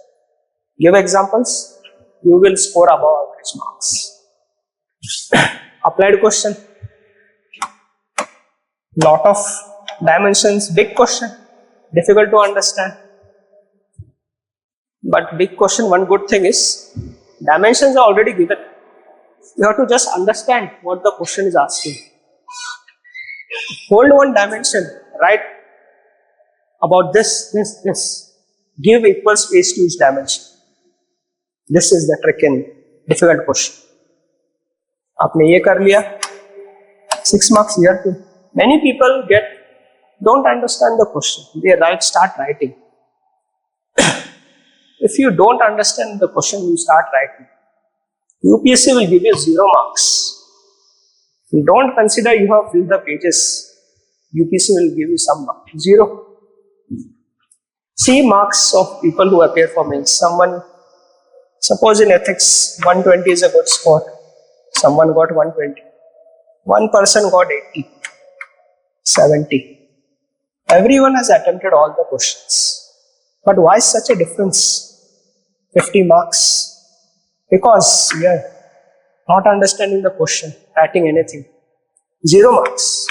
Give examples. You will score above average marks. Applied question. Lot of dimensions. Big question. Difficult to understand. But big question, one good thing is, dimensions are already given. You have to just understand what the question is asking. Hold one dimension, write about this. Give equal space to each dimension. This is the trick in difficult question. आपने ये कर लिया, 6 marks here too. Many people don't understand the question. They start writing. If you don't understand the question, you start writing. UPSC will give you 0 marks. You don't consider you have filled the pages. UPSC will give you some mark. 0. See marks of people who appear for mains. Someone, suppose in ethics, 120 is a good score. Someone got 120. One person got 80, 70. Everyone has attempted all the questions. But why such a difference? 50 marks. Because we are not understanding the question, writing anything. 0 marks.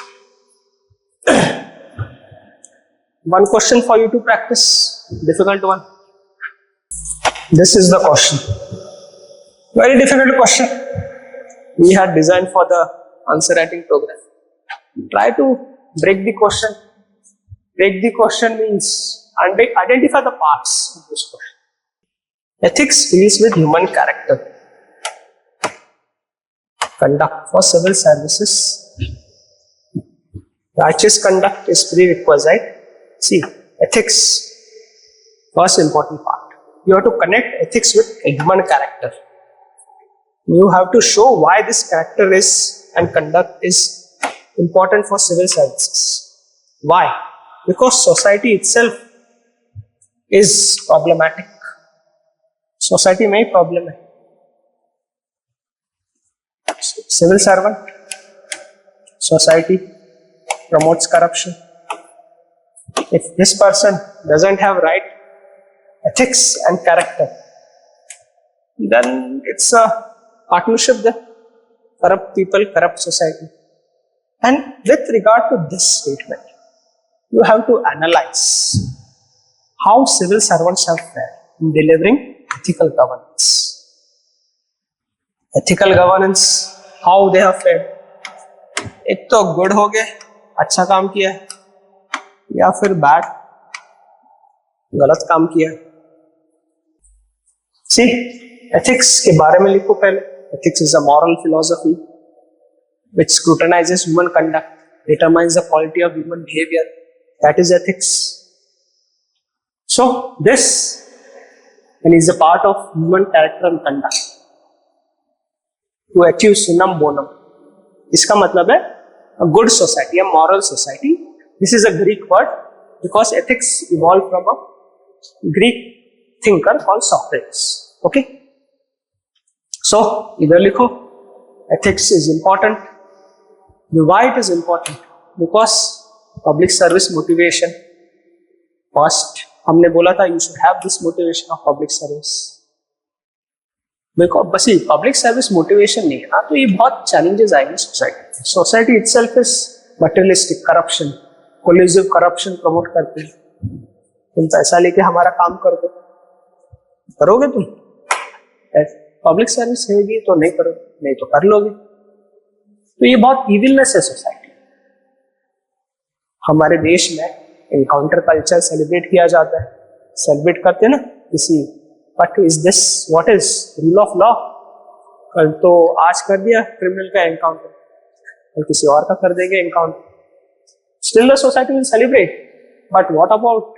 One question for you to practice, difficult one. This is the question. Very difficult question. We had designed for the answer writing program. Try to break the question. Break the question means identify the parts of this question. Ethics deals with human character. Conduct for civil services. Righteous conduct is prerequisite. See, ethics First important part. You have to connect ethics with human character. You have to show why this character is and conduct is important for civil services. Why? Because society itself is problematic. Society में ही problem है. Civil servant, society promotes corruption. If this person doesn't have right ethics and character, then it's a partnership there. Corrupt people, corrupt society. And with regard to this statement, you have to analyze how civil servants have fared in delivering ethical governance. Ethical governance, how they have fared. एक तो good हो गए, अच्छा काम किया, या फिर bad, गलत काम किया. See, ethics के बारे में लिखो पहले. Ethics is a moral philosophy which scrutinizes human conduct, determines the quality of human behavior. That is ethics. So this is a part of human character and conduct. To achieve sunnam bonum. इसका मतलब है a good society, a moral society. This is a Greek word because ethics evolved from a Greek thinker called Socrates. Okay. So इधर लिखो ethics is important. Why it is important? Because public service motivation. First हमने बोला था you should have this motivation of public service. Because बस ये public service motivation नहीं है ना, तो ये बहुत चैलेंजेस आएंगे society. Society itself is materialistic, corruption, collusive corruption promote करते हैं. तुम पैसा लेके हमारा काम कर दो, करोगे तुम? पब्लिक सर्विस रहेगी तो नहीं करोगे, नहीं तो कर लोगे. तो ये बहुत इविलनेस है सोसाइटी. हमारे देश में एनकाउंटर कल्चर सेलिब्रेट किया जाता है, सेलिब्रेट करते हैं ना किसी. But is this what is rule of law? कल तो आज कर दिया क्रिमिनल का एनकाउंटर, कल किसी और का कर देंगे encounter. Still the society will celebrate. But what about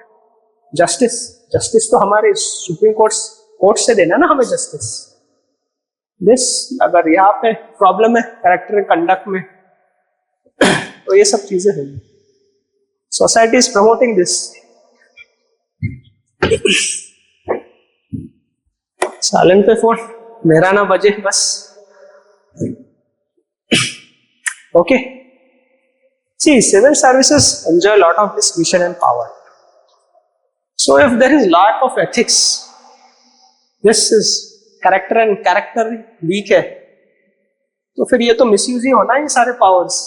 justice? Justice तो हमारे सुप्रीम कोर्ट से देना ना हमें जस्टिस. दिस अगर यहाँ पे प्रॉब्लम है कैरेक्टर कंडक्ट में, तो ये सब चीजें हैं. Society is promoting this. Silent पे फोन, मेरा ना बजे बस. Okay. See, civil services enjoy a lot of discretion and power. So if there is lack of ethics, this is character weak है, तो फिर ये तो मिसयूज ही होना ये सारे powers.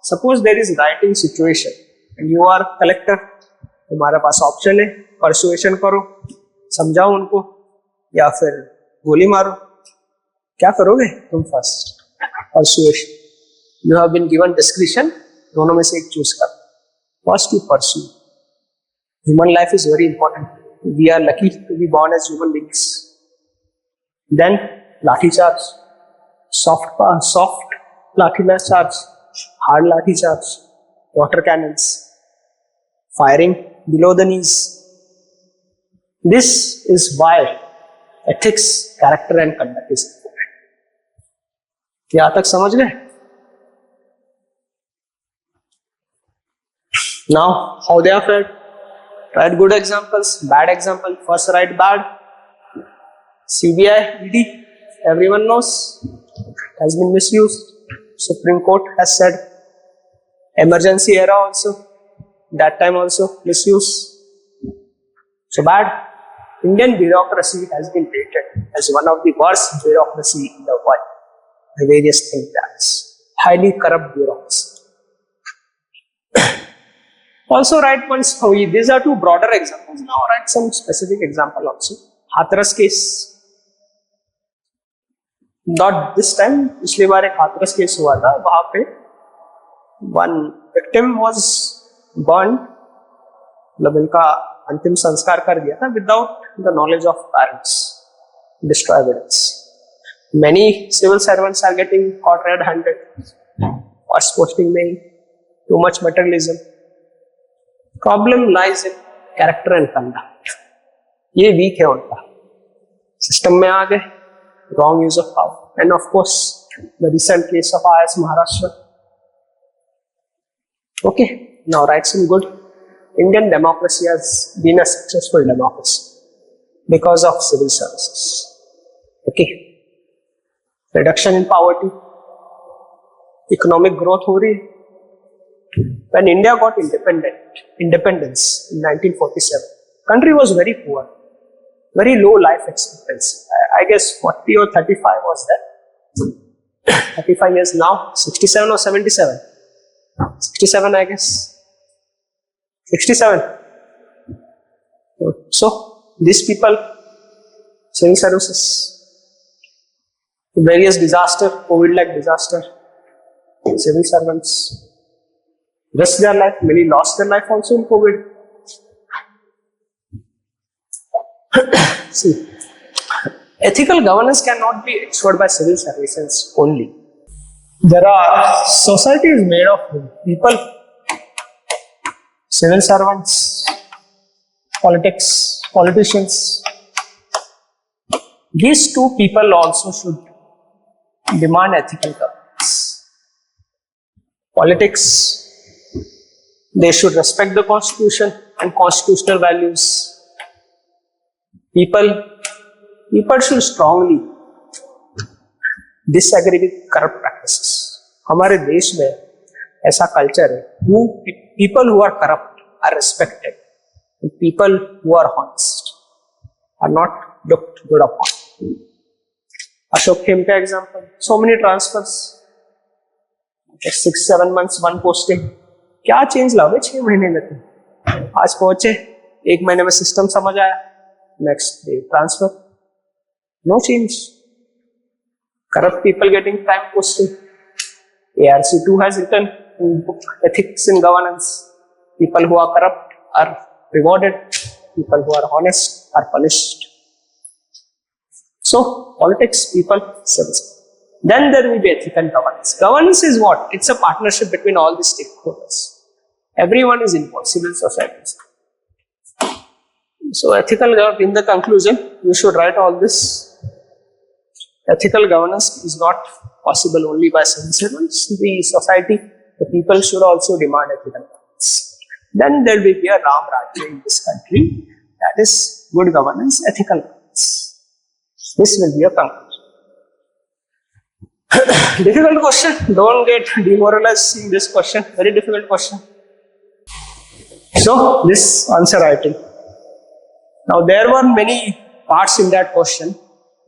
Suppose there is rioting situation and you are collector, तुम्हारे पास ऑप्शन है परसुएशन करो, समझाओ उनको, या फिर गोली मारो. क्या करोगे तुम? First persuasion. You have been given discretion, दोनों में से एक चूज कर. First you pursue. Human life is very important. We are lucky to be born as human beings. Then lathi charge, soft lathi charge, hard lathi charge, water cannons, firing below the knees. This is why ethics, character and conduct is important. क्या तक समझ गए? Now how they are fared? Write good examples, bad example. First write bad. CBI, ED, everyone knows, has been misused. Supreme Court has said. Emergency era also, that time also misuse. So bad. Indian bureaucracy has been rated as one of the worst bureaucracy in the world by various think tanks. Highly corrupt bureaucracy. Also write once, these are two broader examples. Now write some specific example also. Hathras case. Not this time, पिछली बार एक Hathras case हुआ था, वहां पे one victim was burned, मतलब इनका अंतिम संस्कार कर दिया था without the knowledge of parents. Destroy evidence. Many civil servants are getting caught red handed. First posting में too much materialism. Problem lies in character and conduct. ये वीक है उनका, सिस्टम में आ गए, wrong use of power, and of course the recent case of IS Maharashtra. Okay, now right and good. Indian democracy has been a successful democracy because of civil services. Okay, reduction in poverty, economic growth हो रही है. When India got independence in 1947, country was very poor, very low life expectancy. I guess 40 or 35 was that. 35 years now, 67 or 77? 67, I guess. 67. So, these people, civil services, various disaster, COVID-like disaster, civil servants risked their life, many lost their life also in COVID. See, ethical governance cannot be ensured by civil services only. Society is made of people, civil servants, politicians. These two people also should demand ethical governance. Politics, they should respect the constitution and constitutional values. People should strongly disagree with corrupt practices. हमारे देश में ऐसा culture है, people who are corrupt are respected, and people who are honest are not looked good upon. Ashok Khim का example, so many transfers, 6-7 months one posting, क्या change लाओगे 6 महीने में तुम? आज पहुंचे, 1 महीने में सिस्टम समझ आया, next day transfer, no change. Corrupt people getting time posting. ARC2 has written in book Ethics in Governance. People who are corrupt are rewarded. People who are honest are punished. So, politics, people, civil. Then there will be ethical governance. Governance is what? It's a partnership between all the stakeholders. Everyone is involved, civil society. So, in the conclusion, you should write all this. Ethical governance is not possible only by civil servants. The society, the people should also demand ethical governance. Then there will be a Ram Rajya in this country. That is good governance, ethical governance. This will be a conclusion. Difficult question. Don't get demoralized in this question. Very difficult question. So, this answer writing. Now, there were many parts in that question.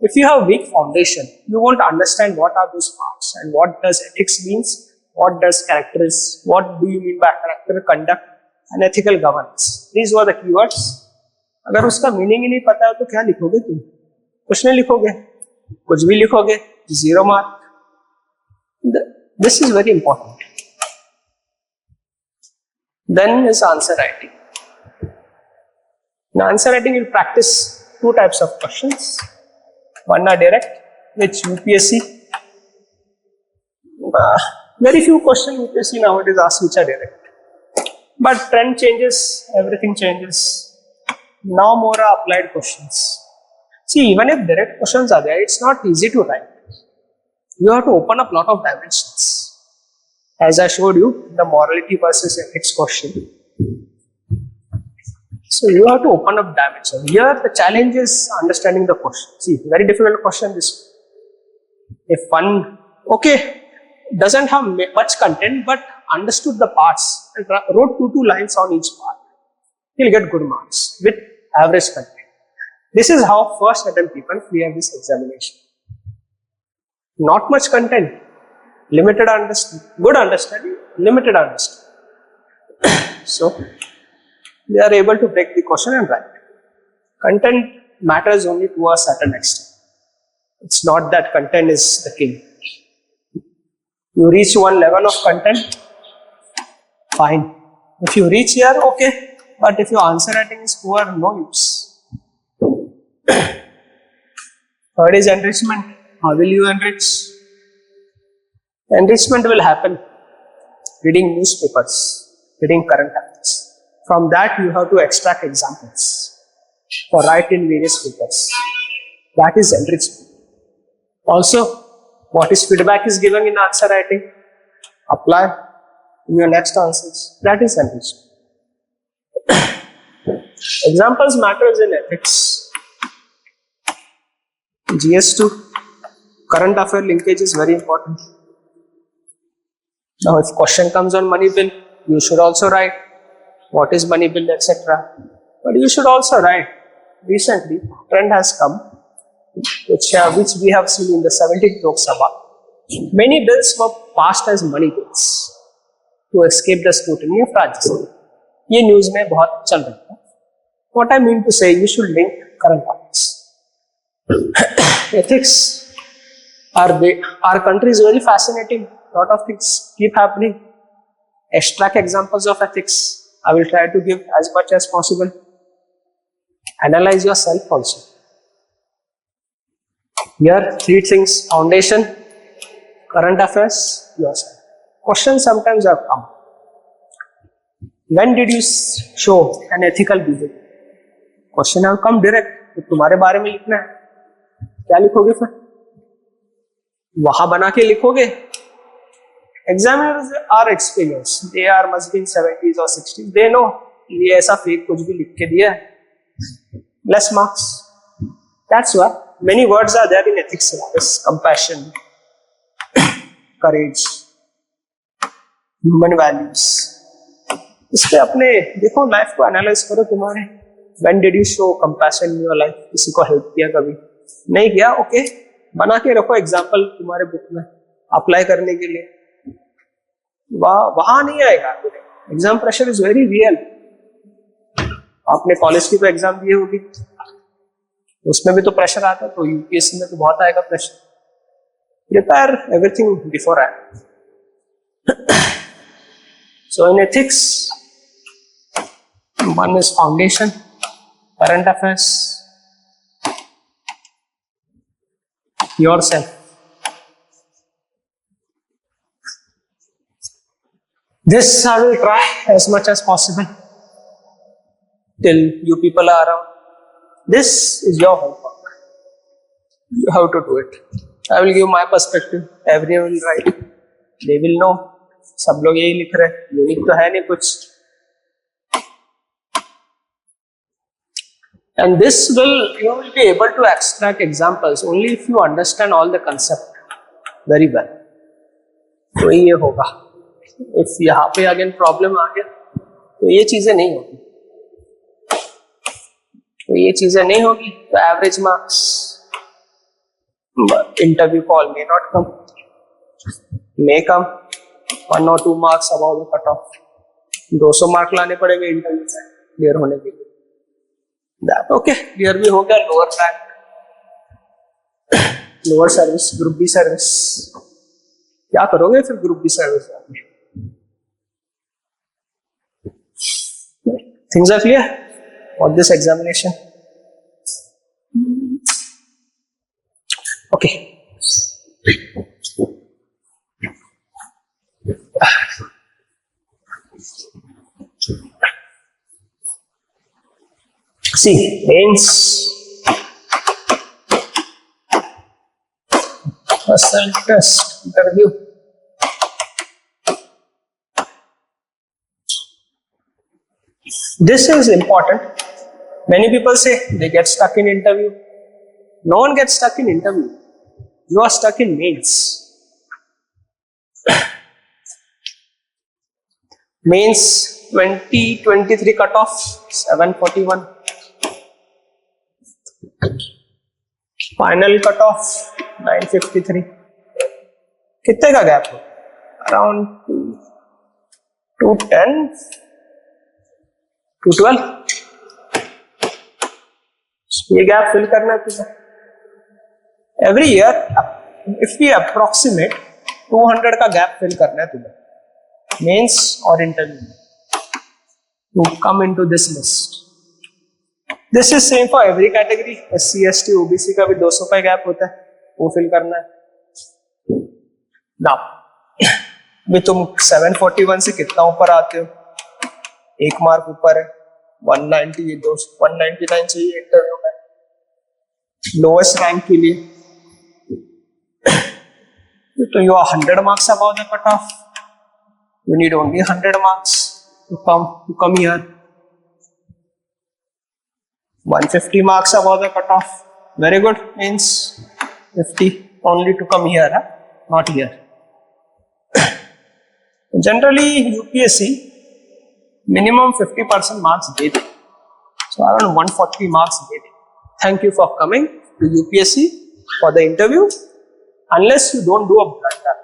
If you have weak foundation, you won't understand what are those parts and what does ethics means, what does character is, what do you mean by character, conduct and ethical governance. These were the keywords. अगर उसका meaning ही नहीं पता है तो क्या लिखोगे तुम? कुछ नहीं लिखोगे, कुछ भी लिखोगे, 0 mark. This is very important. Then is answer writing. In answer writing, you'll practice 2 types of questions. One are direct, which UPSC. Very few questions UPSC nowadays ask which are direct. But trend changes, everything changes. Now more are applied questions. See, even if direct questions are there, it's not easy to write. You have to open up a lot of dimensions. As I showed you, the morality versus ethics question. So you have to open up dimension. Here the challenge is understanding the question. See, very difficult question this. If one, doesn't have much content but understood the parts and wrote 2 lines on each part, he'll get good marks with average content. This is how first attempt people clear this examination. Not much content, limited understanding, good understanding, limited understanding. So, they are able to break the question and write. Content matters only to a certain extent. It's not that content is the king. You reach one level of content, fine. If you reach here, okay. But if your answer writing is poor, no use. Third is enrichment. How will you enrich? Enrichment will happen reading newspapers, reading current affairs. From that, you have to extract examples. for write in various papers. That is enrichment. Also, what is feedback is given in answer writing? Apply in your next answers. That is enrichment. Examples matters in ethics. GS2, current affair linkage is very important. Now, if question comes on money bill, you should also write what is money bill, etc. But you should also write. Recently, trend has come, which we have seen in the 17th Lok Sabha. Many bills were passed as money bills to escape the scrutiny of Rajya Sabha. ये news में बहुत चल रहा है. What I mean to say, you should link current affairs. Ethics, our country is very fascinating. Lot of things keep happening. Extract examples of ethics. I will try to give as much as possible. Analyze yourself also. Here, 3 things: foundation, current affairs, yourself. Questions sometimes have come. When did you show an ethical behavior? Question have come direct. तो तुम्हारे बारे में लिखना है, क्या लिखोगे फिर? वहां बना के लिखोगे. Examiners are experienced. They are must be in 70s or 60s. They know ये ऐसा फेक कुछ भी लिख के दिया है. Less marks. That's why many words are there in ethics syllabus: compassion, courage, human values. इसके अपने देखो, लाइफ को एनालाइज करो. तुम्हारे When did you show compassion in your life? किसी को हेल्प किया कभी? नहीं किया? ओके, बना के रखो एग्जाम्पल तुम्हारे बुक में अप्लाई करने के लिए. वहां नहीं आएगा. Exam pressure is very real. आपने कॉलेज की तो एग्जाम दी होगी, उसमें भी तो प्रेशर आता है, तो यूपीएससी में तो बहुत आएगा pressure. Prepare everything before I. So in ethics, one is foundation, current affairs, yourself. This I will try as much as possible till you people are around. This is your homework. You have to do it. I will give my perspective. Everyone will write. They will know. सब लोग यही लिख रहे हैं. Unique तो है नहीं कुछ. And this you will be able to extract examples only if you understand all the concept very well. तो ये होगा. If यहाँ पे अगेन प्रॉब्लम आ गया तो ये चीजें नहीं होगी. तो average marks, interview call may not come, may come 1 or 2 marks above the cut off. 200 mark लाने पड़ेंगे इंटरव्यू में क्लियर होने के लिए. That okay, क्लियर भी हो गया. Lower rank, lower service, group B service. क्या करोगे फिर ग्रुप बी सर्विस में? Things are clear for this examination. Okay. See, mains, personal test, interview. This is important. Many people say they get stuck in interview. No one gets stuck in interview. You are stuck in mains. Mains 2023 cutoff 741. Final cutoff 953. कितने का gap हो? Around 210, 212. ये gap fill करना है तुझे. Every year, if we approximate 200 का gap fill करना है तुझे, मेंस और interview, to come into this list. This is same for every category. SC, ST, OBC का भी 200 का गैप होता है, वो फिल करना है. Now, भी तुम 741 से कितना ऊपर आते हो? 1 मार्क ऊपर है. 190 199 चाहिए इंटरव्यू में, लोएस्ट रैंक के लिए. So you are 100 marks above the cutoff. You need only 100 marks to come here. 150 marks above the cutoff. Very good. Means 50 only to come here, not here. Generally, UPSC minimum 50% marks they do. So around 140 marks they do. Thank you for coming to UPSC for the interview. Unless you don't do a blunder.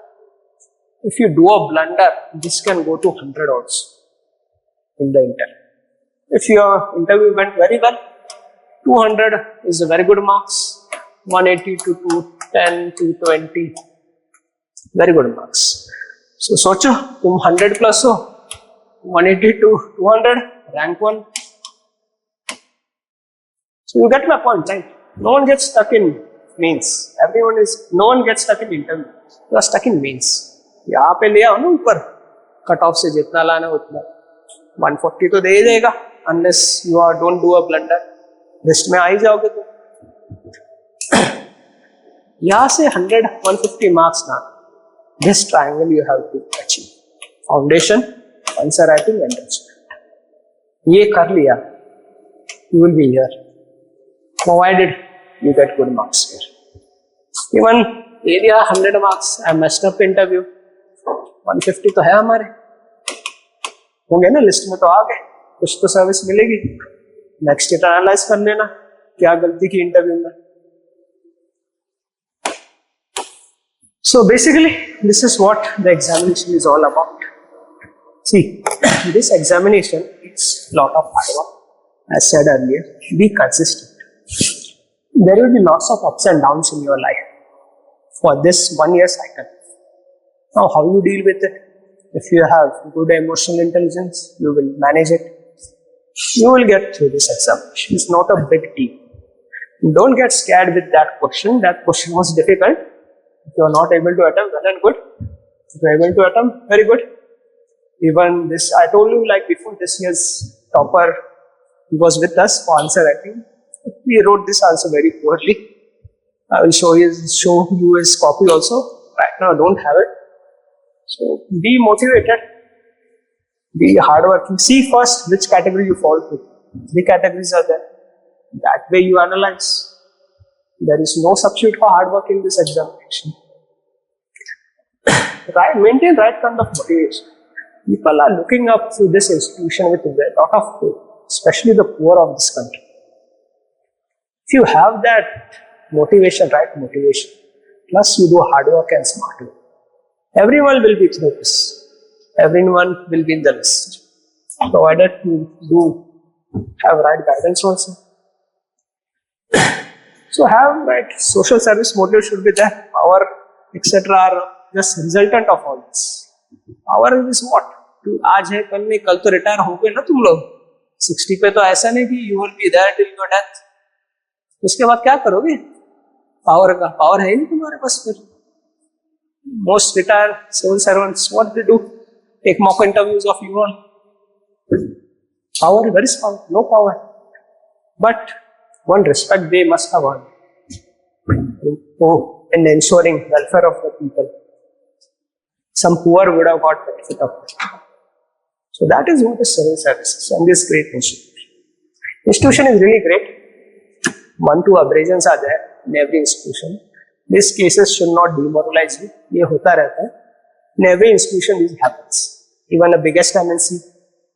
If you do a blunder, this can go to 100 also in the interview. If your interview went very well, 200 is a very good marks. 180 to 210 to 20, very good marks. So सोचो तुम 100 plus हो, 180 to 200, rank 1. So you get my point, right? No one gets stuck in means. No one gets stuck in interview. You are stuck in means. यहाँ पे ले आओ ना ऊपर, cut off से जितना लाना उतना. 140 तो दे ही देगा, unless you don't do a blunder. List में आ ही जाओगे तो. यहाँ से 150 marks ना. This triangle you have to achieve. Foundation, answer writing, and judgment. ये कर लिया, you will be here. Provided you get good marks here. Even area 100 marks, I messed up interview. 150 तो है हमारे, होंगे ना लिस्ट में तो आ गए, कुछ तो सर्विस मिलेगी. नेक्स्ट डेट एनालाइज कर लेना क्या गलती की इंटरव्यू में. So basically, this is what the examination is all about. See, this examination, it's a lot of hard work. As said earlier, be consistent. There will be lots of ups and downs in your life for this 1 year cycle. Now, how you deal with it? If you have good emotional intelligence, you will manage it. You will get through this examination. It's not a big deal. Don't get scared with that question. That question was difficult. If you are not able to attempt, well and good. If you are able to attempt, very good. Even this, I told you like before, this year's topper, he was with us for answer writing. He wrote this answer very poorly. I will show you his copy also. Right now I don't have it. So be motivated. Be hardworking. See first which category you fall to. 3 categories are there. That way you analyze. There is no substitute for hard work in this examination. Maintain right kind of motivation. People are looking up to this institution with a lot of hope, especially the poor of this country. If you have that motivation, right motivation, plus you do hard work and smart work, everyone will be through this. Everyone will be in the list. Provided you do have right guidance also. So have right social service motive should be there. Power, etc. are just resultant of all this. Power is what? आज है कल नहीं, कल तो retire हो गए ना तुम लोग. 60 पे तो ऐसा नहीं कि you will be there till your death. उसके बाद क्या करोगे? पावर का पावर है ही नहीं तुम्हारे पास फिर. Most retired civil servants, what they do? Take mock interviews of you all. Power, where is power? No power. But one respect they must have earned. Oh, in ensuring welfare of the people. Some poor would have got benefit of it. So that is what is civil services and this great institution. Institution is really great. 1-2 aberrations are there in every institution. These cases should not demoralize you. ये होता रहता है. In every institution this happens. Even the biggest MNC,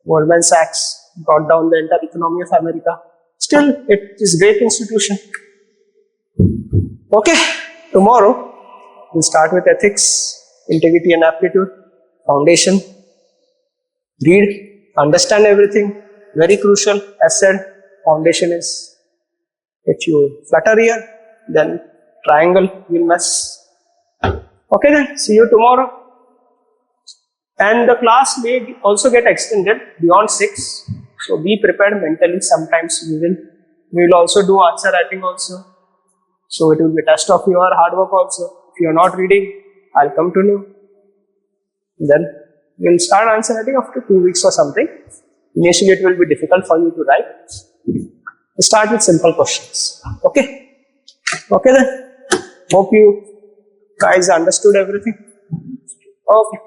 Goldman Sachs, brought down the entire economy of America. Still, it is a great institution. Okay, tomorrow we'll start with ethics, integrity and aptitude, foundation. Read, understand everything. Very crucial. As said, foundation is, if you flutter here, then triangle will mess. Okay then, see you tomorrow. And the class may also get extended beyond 6. So be prepared mentally. Sometimes we will also do answer writing also. So it will be a test of your hard work also. If you are not reading, I'll come to know. Then we'll start answer writing after 2 weeks or something. Initially it will be difficult for you to write. Start with simple questions. Okay? Okay then. Hope you guys understood everything. Okay.